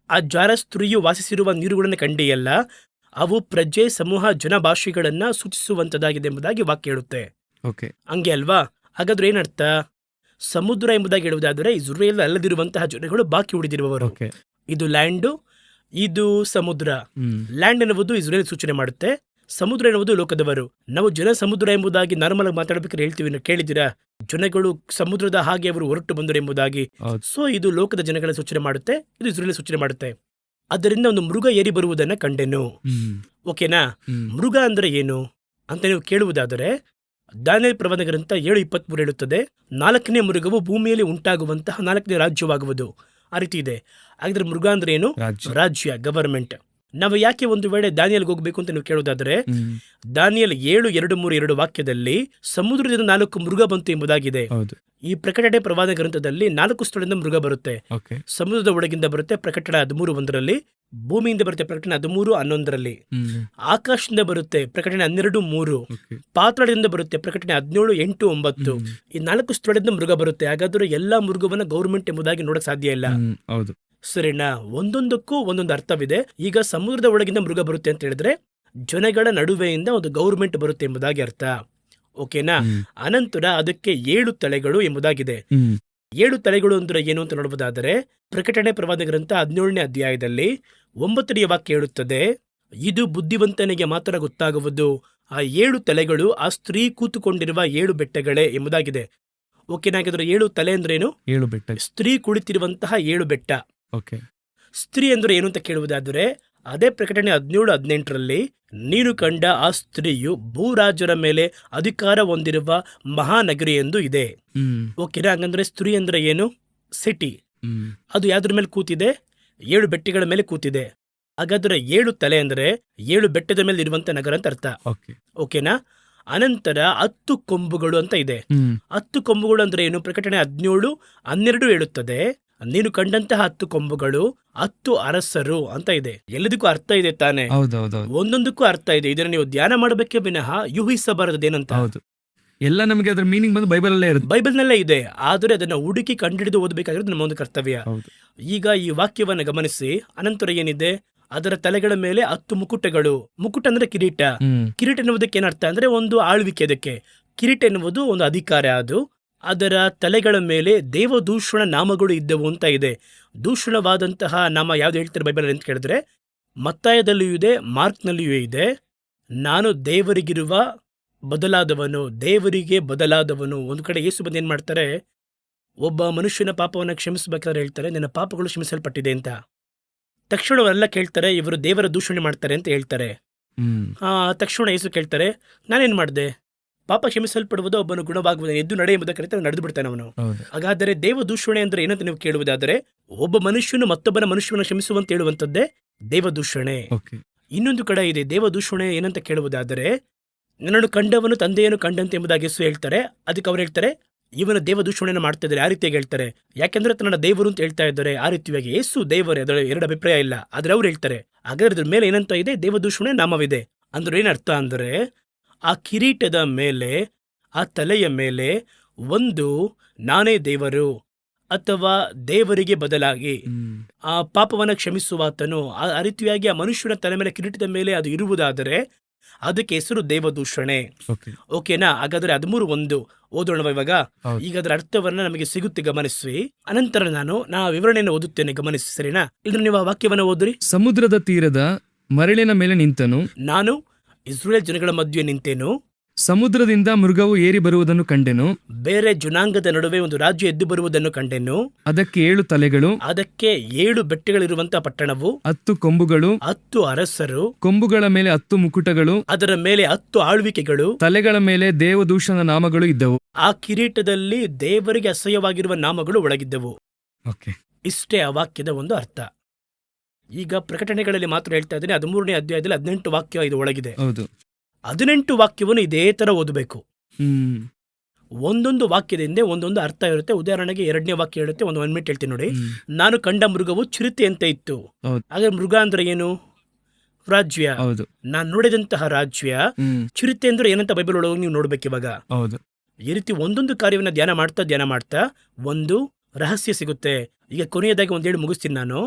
ಆ ಜ್ವಾರ ಸ್ತ್ರೀಯು ವಾಸಿಸಿರುವ ನೀರುಗಳನ್ನು ಕಂಡಿಯಲ್ಲ, ಅವು ಪ್ರಜೆ, ಸಮೂಹ, ಜನ, ಭಾಷೆಗಳನ್ನ ಸೂಚಿಸುವಂತದಾಗಿದೆ ಎಂಬುದಾಗಿ ವಾಕ್ಯ ಹೇಳುತ್ತೆ. ಓಕೆ. ಹಂಗೆ ಅಲ್ವಾ? ಹಾಗಾದ್ರೆ ಏನರ್ಥ? ಸಮುದ್ರ ಎಂಬುದಾಗಿ ಹೇಳುವುದಾದರೆ ಇಸ್ರಾಯೇಲ್ ಅಲ್ಲದಿರುವಂತಹ ಜನಗಳು ಬಾಕಿ ಉಳಿದಿರುವವರು. ಓಕೆ. ಇದು ಲ್ಯಾಂಡು, ಇದು ಸಮುದ್ರ. ಲ್ಯಾಂಡ್ ಎನ್ನುವುದು ಇಸ್ರೇಲ್ ಸೂಚನೆ ಮಾಡುತ್ತೆ, ಸಮುದ್ರ ಎನ್ನುವುದು ಲೋಕದವರು. ನಾವು ಜನ ಸಮುದ್ರ ಎಂಬುದಾಗಿ ನಾರ್ಮಲ್ ಆಗಿ ಮಾತಾಡಬೇಕಾದ್ರೆ ಹೇಳ್ತೀವಿ, ನೀವು ಕೇಳಿದಿರಾ? ಜನಗಳು ಸಮುದ್ರದ ಹಾಗೆ ಅವರು ಹೊರಟು ಬಂದರು ಎಂಬುದಾಗಿ. ಸೊ ಇದು ಲೋಕದ ಜನಗಳ ಸೂಚನೆ ಮಾಡುತ್ತೆ, ಇದು ಇಸ್ರೇಲ್ ಸೂಚನೆ ಮಾಡುತ್ತೆ. ಅದರಿಂದ ಒಂದು ಮೃಗ ಏರಿ ಬರುವುದನ್ನ ಕಂಡೆನು. ಓಕೆನಾ? ಮೃಗ ಅಂದ್ರೆ ಏನು ಅಂತ ನೀವು ಕೇಳುವುದಾದರೆ ದಾನಿಯೇಲ ಪ್ರವಾದನ ಗ್ರಂಥ 7:23 ಹೇಳುತ್ತದೆ, 4ನೇ ಮೃಗವು ಭೂಮಿಯಲ್ಲಿ ಉಂಟಾಗುವಂತಹ 4ನೇ ರಾಜ್ಯವಾಗುವುದು. ಆ ರೀತಿ ಇದೆ. ಹಾಗಿದ್ರೆ ಮೃಗ ಅಂದ್ರೆ ಏನು? ರಾಜ್ಯ, ಗವರ್ಮೆಂಟ್. ನಾವು ಯಾಕೆ ಒಂದು ವೇಳೆ ದಾನಿಯೇಲಿಗೆ ಹೋಗ್ಬೇಕು ಅಂತ ನೀವು ಕೇಳುವುದಾದರೆ ದಾನಿಯೇಲ 7:2-3 ವಾಕ್ಯದಲ್ಲಿ ಸಮುದ್ರದಿಂದ 4 ಮೃಗ ಬಂತು ಎಂಬುದಾಗಿದೆ. ಈ ಪ್ರಕಟಣೆ ಪ್ರವಾದನ ಗ್ರಂಥದಲ್ಲಿ 4 ಸ್ಥಳದಿಂದ ಮೃಗ ಬರುತ್ತೆ. ಸಮುದ್ರದ ಒಳಗಿಂದ ಬರುತ್ತೆ ಪ್ರಕಟಣೆ 13:1, ಭೂಮಿಯಿಂದ ಬರುತ್ತೆ ಪ್ರಕಟಣೆ 13:11, ಆಕಾಶದಿಂದ ಬರುತ್ತೆ ಪ್ರಕಟಣೆ 12:3, ಪಾತಾಳದಿಂದ ಬರುತ್ತೆ ಪ್ರಕಟಣೆ 17:8-9. ಈ 4 ಸ್ಥಳದಿಂದ ಮೃಗ ಬರುತ್ತೆ. ಹಾಗಾದ್ರೆ ಎಲ್ಲಾ ಮೃಗವನ್ನ ಗೌರ್ಮೆಂಟ್ ಎಂಬುದಾಗಿ ನೋಡಕ್ ಸಾಧ್ಯ ಇಲ್ಲ. ಸರಿನಾ? ಒಂದೊಂದಕ್ಕೂ ಒಂದೊಂದು ಅರ್ಥವಿದೆ. ಈಗ ಸಮುದ್ರದ ಒಳಗಿಂದ ಮೃಗ ಬರುತ್ತೆ ಅಂತ ಹೇಳಿದ್ರೆ ಜನಗಳ ನಡುವೆಯಿಂದ ಒಂದು ಗೌರ್ಮೆಂಟ್ ಬರುತ್ತೆ ಎಂಬುದಾಗಿ ಅರ್ಥ. ಓಕೆನಾ? ಅನಂತರ ಅದಕ್ಕೆ 7 ತಲೆಗಳು ಎಂಬುದಾಗಿದೆ. 7 ತಲೆಗಳು ಅಂದ್ರೆ ಏನು ಅಂತ ನೋಡಬಹುದಾದರೆ ಪ್ರಕಟಣೆ ಪ್ರವಾದನ ಗ್ರಂಥ 17ನೇ ಅಧ್ಯಾಯದಲ್ಲಿ 9ನೇ ವಾಕ್ಯ ಹೇಳುತ್ತದೆ, ಇದು ಬುದ್ಧಿವಂತನಿಗೆ ಮಾತ್ರ ಗೊತ್ತಾಗುವುದು. ಆ 7 ತಲೆಗಳು ಆ ಸ್ತ್ರೀ ಕೂತುಕೊಂಡಿರುವ 7 ಬೆಟ್ಟಗಳೇ ಎಂಬುದಾಗಿದೆ. ಓಕೆನಾ? ಹಾಗಾದ್ರೆ 7 ತಲೆ ಅಂದ್ರೆ ಏನು? 7 ಬೆಟ್ಟ. ಸ್ತ್ರೀ ಕುಳಿತಿರುವಂತಹ 7 ಬೆಟ್ಟ. ಓಕೆ. ಸ್ತ್ರೀ ಅಂದ್ರೆ ಏನು ಅಂತ ಕೇಳುವುದಾದರೆ ಅದೇ ಪ್ರಕಟಣೆ 17:18 ನೀನು ಕಂಡ ಆ ಸ್ತ್ರೀಯು ಭೂರಾಜರ ಮೇಲೆ ಅಧಿಕಾರ ಹೊಂದಿರುವ ಮಹಾನಗರಿ ಎಂದು ಇದೆ. ಓಕೆನಾ? ಹಂಗಂದ್ರೆ ಸ್ತ್ರೀ ಅಂದ್ರೆ ಏನು? ಸಿಟಿ. ಅದು ಯಾವ್ದ್ರ ಮೇಲೆ ಕೂತಿದೆ? 7 ಬೆಟ್ಟಗಳ ಮೇಲೆ ಕೂತಿದೆ. ಹಾಗಾದ್ರೆ 7 ತಲೆ ಅಂದ್ರೆ 7 ಬೆಟ್ಟದ ಮೇಲೆ ಇರುವಂತ ನಗರ ಅಂತ ಅರ್ಥ. ಓಕೆನಾ? ಅನಂತರ 10 ಕೊಂಬುಗಳು ಅಂತ ಇದೆ. 10 ಕೊಂಬುಗಳು ಅಂದ್ರೆ ಏನು? ಪ್ರಕಟಣೆ 17:12 ಹೇಳುತ್ತದೆ, ನೀನು ಕಂಡಂತಹ 10 ಕೊಂಬುಗಳು 10 ಅರಸರು ಅಂತ ಇದೆ. ಎಲ್ಲದಕ್ಕೂ ಅರ್ಥ ಇದೆ ತಾನೆ? ಒಂದೊಂದಕ್ಕೂ ಅರ್ಥ ಇದೆ. ಇದನ್ನ ನೀವು ಧ್ಯಾನ ಮಾಡಬೇಕೇ ವಿನಃ ಯೂಹಿಸಬಾರದೇನಂತ. ಎಲ್ಲ ನಮಗೆ ಅದರ ಮೀನಿಂಗ್ ಬಂದು ಬೈಬಲ್ನಲ್ಲೇ ಇದೆ. ಆದರೆ ಅದನ್ನ ಹುಡುಕಿ ಕಂಡಿಡಿದು ಓದಬೇಕಾಗಿರೋದು ನಮ್ಮ ಒಂದು ಕರ್ತವ್ಯ. ಈಗ ಈ ವಾಕ್ಯವನ್ನ ಗಮನಿಸಿ. ಅನಂತರ ಏನಿದೆ? ಅದರ ತಲೆಗಳ ಮೇಲೆ 10 ಮುಕುಟಗಳು. ಮುಕುಟ ಅಂದ್ರೆ ಕಿರೀಟ. ಕಿರೀಟ ಎನ್ನುವುದಕ್ಕೆ ಏನರ್ಥ ಅಂದ್ರೆ ಒಂದು ಆಳ್ವಿಕೆ. ಅದಕ್ಕೆ ಕಿರೀಟ ಎನ್ನುವುದು ಒಂದು ಅಧಿಕಾರ. ಅದು ಅದರ ತಲೆಗಳ ಮೇಲೆ ದೇವದೂಷಣ ನಾಮಗಳು ಇದ್ದವು ಅಂತ ಇದೆ. ದೂಷಣವಾದಂತಹ ನಾಮ ಯಾವ್ದು ಹೇಳ್ತಾರೆ ಬೈಬಲ್ ಅಂತ ಕೇಳಿದ್ರೆ ಮತ್ತಾಯದಲ್ಲಿಯೂ ಇದೆ, ಮಾರ್ಕ್ನಲ್ಲಿಯೂ ಇದೆ. ನಾನು ದೇವರಿಗಿರುವ ಬದಲಾದವನು, ದೇವರಿಗೆ ಬದಲಾದವನು. ಒಂದು ಕಡೆ ಯೇಸು ಬಂದು ಏನ್ ಮಾಡ್ತಾರೆ? ಒಬ್ಬ ಮನುಷ್ಯನ ಪಾಪವನ್ನು ಕ್ಷಮಿಸಬೇಕಾದ್ರೆ ಹೇಳ್ತಾರೆ, ನಿನ್ನ ಪಾಪಗಳು ಕ್ಷಮಿಸಲ್ಪಟ್ಟಿದೆ ಅಂತ. ತಕ್ಷಣ ಅವರೆಲ್ಲ ಕೇಳ್ತಾರೆ, ಇವರು ದೇವರ ದೂಷಣೆ ಮಾಡ್ತಾರೆ ಅಂತ ಹೇಳ್ತಾರೆ. ತಕ್ಷಣ ಯೇಸು ಕೇಳ್ತಾರೆ, ನಾನೇನ್ ಮಾಡಿದೆ? ಪಾಪ ಕ್ಷಮಿಸಲ್ಪಡುವುದು ಒಬ್ಬನು ಗುಣವಾಗುವುದು, ಎದ್ದು ನಡೆ ಎಂಬುದಕ್ಕೆ ಕರೀತಾರೆ, ನಡೆದು ಬಿಡ್ತಾನೆ ಅವನು. ಹಾಗಾದರೆ ದೇವ ದೂಷಣೆ ಅಂದ್ರೆ ಏನಂತ ನೀವು ಕೇಳುವುದಾದರೆ ಒಬ್ಬ ಮನುಷ್ಯನು ಮತ್ತೊಬ್ಬನ ಮನುಷ್ಯನ ಕ್ಷಮಿಸುವಂತ ಹೇಳುವಂತದ್ದೇ ದೇವ ದೂಷಣೆ. ಇನ್ನೊಂದು ಕಡೆ ಇದೆ ದೇವ ದೂಷಣೆ ಏನಂತ ಕೇಳುವುದಾದರೆ ನನ್ನನ್ನು ಕಂಡವನು ತಂದೆಯನ್ನು ಕಂಡಂತೆ ಎಂಬುದಾಗಿ ಯೇಸು ಹೇಳ್ತಾರೆ. ಅದಕ್ಕೆ ಅವ್ರು ಹೇಳ್ತಾರೆ ಇವನ ದೇವ ದೂಷಣೆಯನ್ನು ಮಾಡ್ತಾ ಇದ್ದಾರೆ. ಆ ರೀತಿಯಾಗಿ ಹೇಳ್ತಾರೆ, ಯಾಕೆಂದ್ರೆ ತನ್ನ ದೇವರು ಅಂತ ಹೇಳ್ತಾ ಇದ್ದಾರೆ. ಆ ರೀತಿಯಾಗಿ ಯೇಸು ದೇವರೇ, ಅದರ 2 ಅಭಿಪ್ರಾಯ ಇಲ್ಲ. ಆದ್ರೆ ಅವ್ರು ಹೇಳ್ತಾರೆ ಹಾಗಾದ್ರೆ ಅದ್ರ ಮೇಲೆ ಏನಂತ ಇದೆ? ದೇವ ದೂಷಣೆ ನಾಮವಿದೆ. ಅಂದ್ರೆ ಏನರ್ಥ ಅಂದ್ರೆ ಆ ಕಿರೀಟದ ಮೇಲೆ, ಆ ತಲೆಯ ಮೇಲೆ ಒಂದು ನಾನೇ ದೇವರು ಅಥವಾ ದೇವರಿಗೆ ಬದಲಾಗಿ ಆ ಪಾಪವನ್ನು ಕ್ಷಮಿಸುವಾತನು, ಆ ರೀತಿಯಾಗಿ ಆ ಮನುಷ್ಯನ ತಲೆ ಮೇಲೆ ಕಿರೀಟದ ಮೇಲೆ ಅದು ಇರುವುದಾದರೆ ಅದಕ್ಕೆ ಹೆಸರು ದೇವದೂಷಣೆ. ಓಕೆನಾ? ಹಾಗಾದ್ರೆ 13:1 ಓದೋಣ ಇವಾಗ. ಈಗ ಅದರ ಅರ್ಥವನ್ನ ನಮಗೆ ಸಿಗುತ್ತೆ, ಗಮನಿಸಿ. ಅನಂತರ ನಾ ವಿವರಣೆಯನ್ನು ಓದುತ್ತೇನೆ, ಗಮನಿಸಿ. ಸರಿನಾ? ಇದ್ರ ನೀವು ಆ ವಾಕ್ಯವನ್ನ ಓದ್ರಿ. ಸಮುದ್ರದ ತೀರದ ಮರಳಿನ ಮೇಲೆ ನಿಂತನು, ನಾನು ಇಸ್ರಾಯೇಲ್ ಜನಗಳ ಮಧ್ಯೆ ನಿಂತೇನು. ಸಮುದ್ರದಿಂದ ಮೃಗವು ಏರಿ ಬರುವುದನ್ನು ಕಂಡೆನು, ಬೇರೆ ಜನಾಂಗದ ನಡುವೆ ಒಂದು ರಾಜ್ಯ ಎದ್ದು ಬರುವುದನ್ನು ಕಂಡೆನು. ಅದಕ್ಕೆ 7 ತಲೆಗಳು, ಅದಕ್ಕೆ 7 ಬೆಟ್ಟಗಳಿರುವಂತಹ ಪಟ್ಟಣವು, 10 ಕೊಂಬುಗಳು, 10 ಅರಸರು, ಕೊಂಬುಗಳ ಮೇಲೆ 10 ಮುಕುಟಗಳು, ಅದರ ಮೇಲೆ 10 ಆಳ್ವಿಕೆಗಳು, ತಲೆಗಳ ಮೇಲೆ ದೇವದೂಷಣ ನಾಮಗಳು ಇದ್ದವು. ಆ ಕಿರೀಟದಲ್ಲಿ ದೇವರಿಗೆ ಅಸಹ್ಯವಾಗಿರುವ ನಾಮಗಳು ಒಳಗಿದ್ದವು. ಇಷ್ಟೇ ಆ ವಾಕ್ಯದ ಒಂದು ಅರ್ಥ. ಈಗ ಪ್ರಕಟಣೆಗಳಲ್ಲಿ ಮಾತ್ರ ಹೇಳ್ತಾ ಇದ್ದೀನಿ, 13ನೇ ಅಧ್ಯಾಯದಲ್ಲಿ 18 ವಾಕ್ಯ ಇದು ಒಳಗಿದೆ. 18 ವಾಕ್ಯವನ್ನು ಇದೇ ತರ ಓದಬೇಕು. ಒಂದೊಂದು ವಾಕ್ಯದ ಹಿಂದೆ ಒಂದೊಂದು ಅರ್ಥ ಇರುತ್ತೆ. ಉದಾಹರಣೆಗೆ 2ನೇ ವಾಕ್ಯ ಹೇಳುತ್ತೆ, ಒಂದು 1 ಮಿನಿಟ್ ಹೇಳ್ತೀನಿ ನೋಡಿ. ನಾನು ಕಂಡ ಮೃಗವು ಚಿರತೆ ಅಂತ ಇತ್ತು. ಹೌದು. ಹಾಗಾದ್ರೆ ಮೃಗ ಅಂದ್ರೆ ಏನು? ರಾಜ್ಯ. ಹೌದು. ನಾನು ನೋಡಿದಂತಹ ರಾಜ್ಯ. ಚಿರತೆ ಅಂದ್ರೆ ಏನಂತ ಬೈಬಲ್ ಒಳಗೆ ನೀವು ನೋಡ್ಬೇಕು ಇವಾಗ. ಹೌದು. ಈ ರೀತಿ ಒಂದೊಂದು ಕಾರ್ಯವನ್ನ ಧ್ಯಾನ ಮಾಡ್ತಾ ಒಂದು ರಹಸ್ಯ ಸಿಗುತ್ತೆ. ಈಗ ಕೊನೆಯದಾಗಿ ಒಂದೇಳು ಮುಗಿಸ್ತೀನಿ ನಾನು.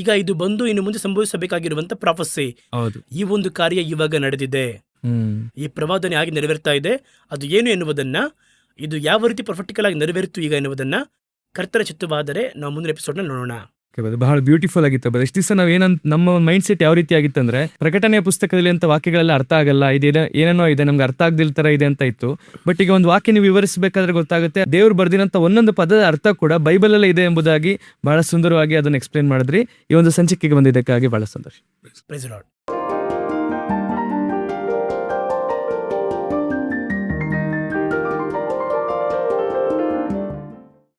ಈಗ ಇದು ಬಂದು ಇನ್ನು ಮುಂದೆ ಸಂಭವಿಸಬೇಕಾಗಿರುವಂತ ಪ್ರಾಫೆಸಿ. ಹೌದು. ಈ ಒಂದು ಕಾರ್ಯ ಇವಾಗ ನಡೆದಿದೆ. ಈ ಪ್ರವಾದನೆ ಆಗಿ ನೆರವೇರ್ತಾ ಇದೆ. ಅದು ಏನು ಎನ್ನುವುದನ್ನ, ಇದು ಯಾವ ರೀತಿ ಪ್ರೊಫೆಟಿಕಲ್ ಆಗಿ ನೆರವೇರಿತು ಈಗ ಎನ್ನುವುದನ್ನ ಕರ್ತನ ಚಿತ್ತವಾದರೆ ನಾವು ಮುಂದಿನ ಎಪಿಸೋಡ್ ನಲ್ಲಿ ನೋಡೋಣ. ಬಹಳ ಬ್ಯೂಟಿಫುಲ್ ಆಗಿತ್ತು ಬಟ್ ಎಷ್ಟು ದಿವಸ ನಾವು ನಮ್ಮ ಮೈಂಡ್ ಸೆಟ್ ಯಾವ ರೀತಿ ಆಗಿತ್ತಂದ್ರೆ ಪ್ರಕಟಣೆಯ ಪುಸ್ತಕದಲ್ಲಿ ಅಂತ ವಾಕ್ಯಗಳೆಲ್ಲ ಅರ್ಥ ಆಗಲ್ಲ, ಏನೇನೋ ಇದೆ ನಮ್ಗೆ ಅರ್ಥ ಆಗದಿಲ್ ತರ ಇದೆ ಅಂತ ಇತ್ತು. ಬಟ್ ಈಗ ಒಂದು ವಾಕ್ಯ ನೀವು ವಿವರಿಸಬೇಕಾದ್ರೆ ಗೊತ್ತಾಗುತ್ತೆ ದೇವ್ರು ಬರ್ದಿರಂತ ಒಂದೊಂದು ಪದದ ಅರ್ಥ ಕೂಡ ಬೈಬಲ್ ಅಲ್ಲೇ ಇದೆ ಎಂಬುದಾಗಿ ಬಹಳ ಸುಂದರವಾಗಿ ಅದನ್ನು ಎಕ್ಸ್ಪ್ಲೇನ್ ಮಾಡಿದ್ರಿ. ಈ ಒಂದು ಸಂಚಿಕೆಗೆ ಬಂದಿದ್ದಕ್ಕಾಗಿ ಬಹಳ ಸಂತೋಷ. Price the lord.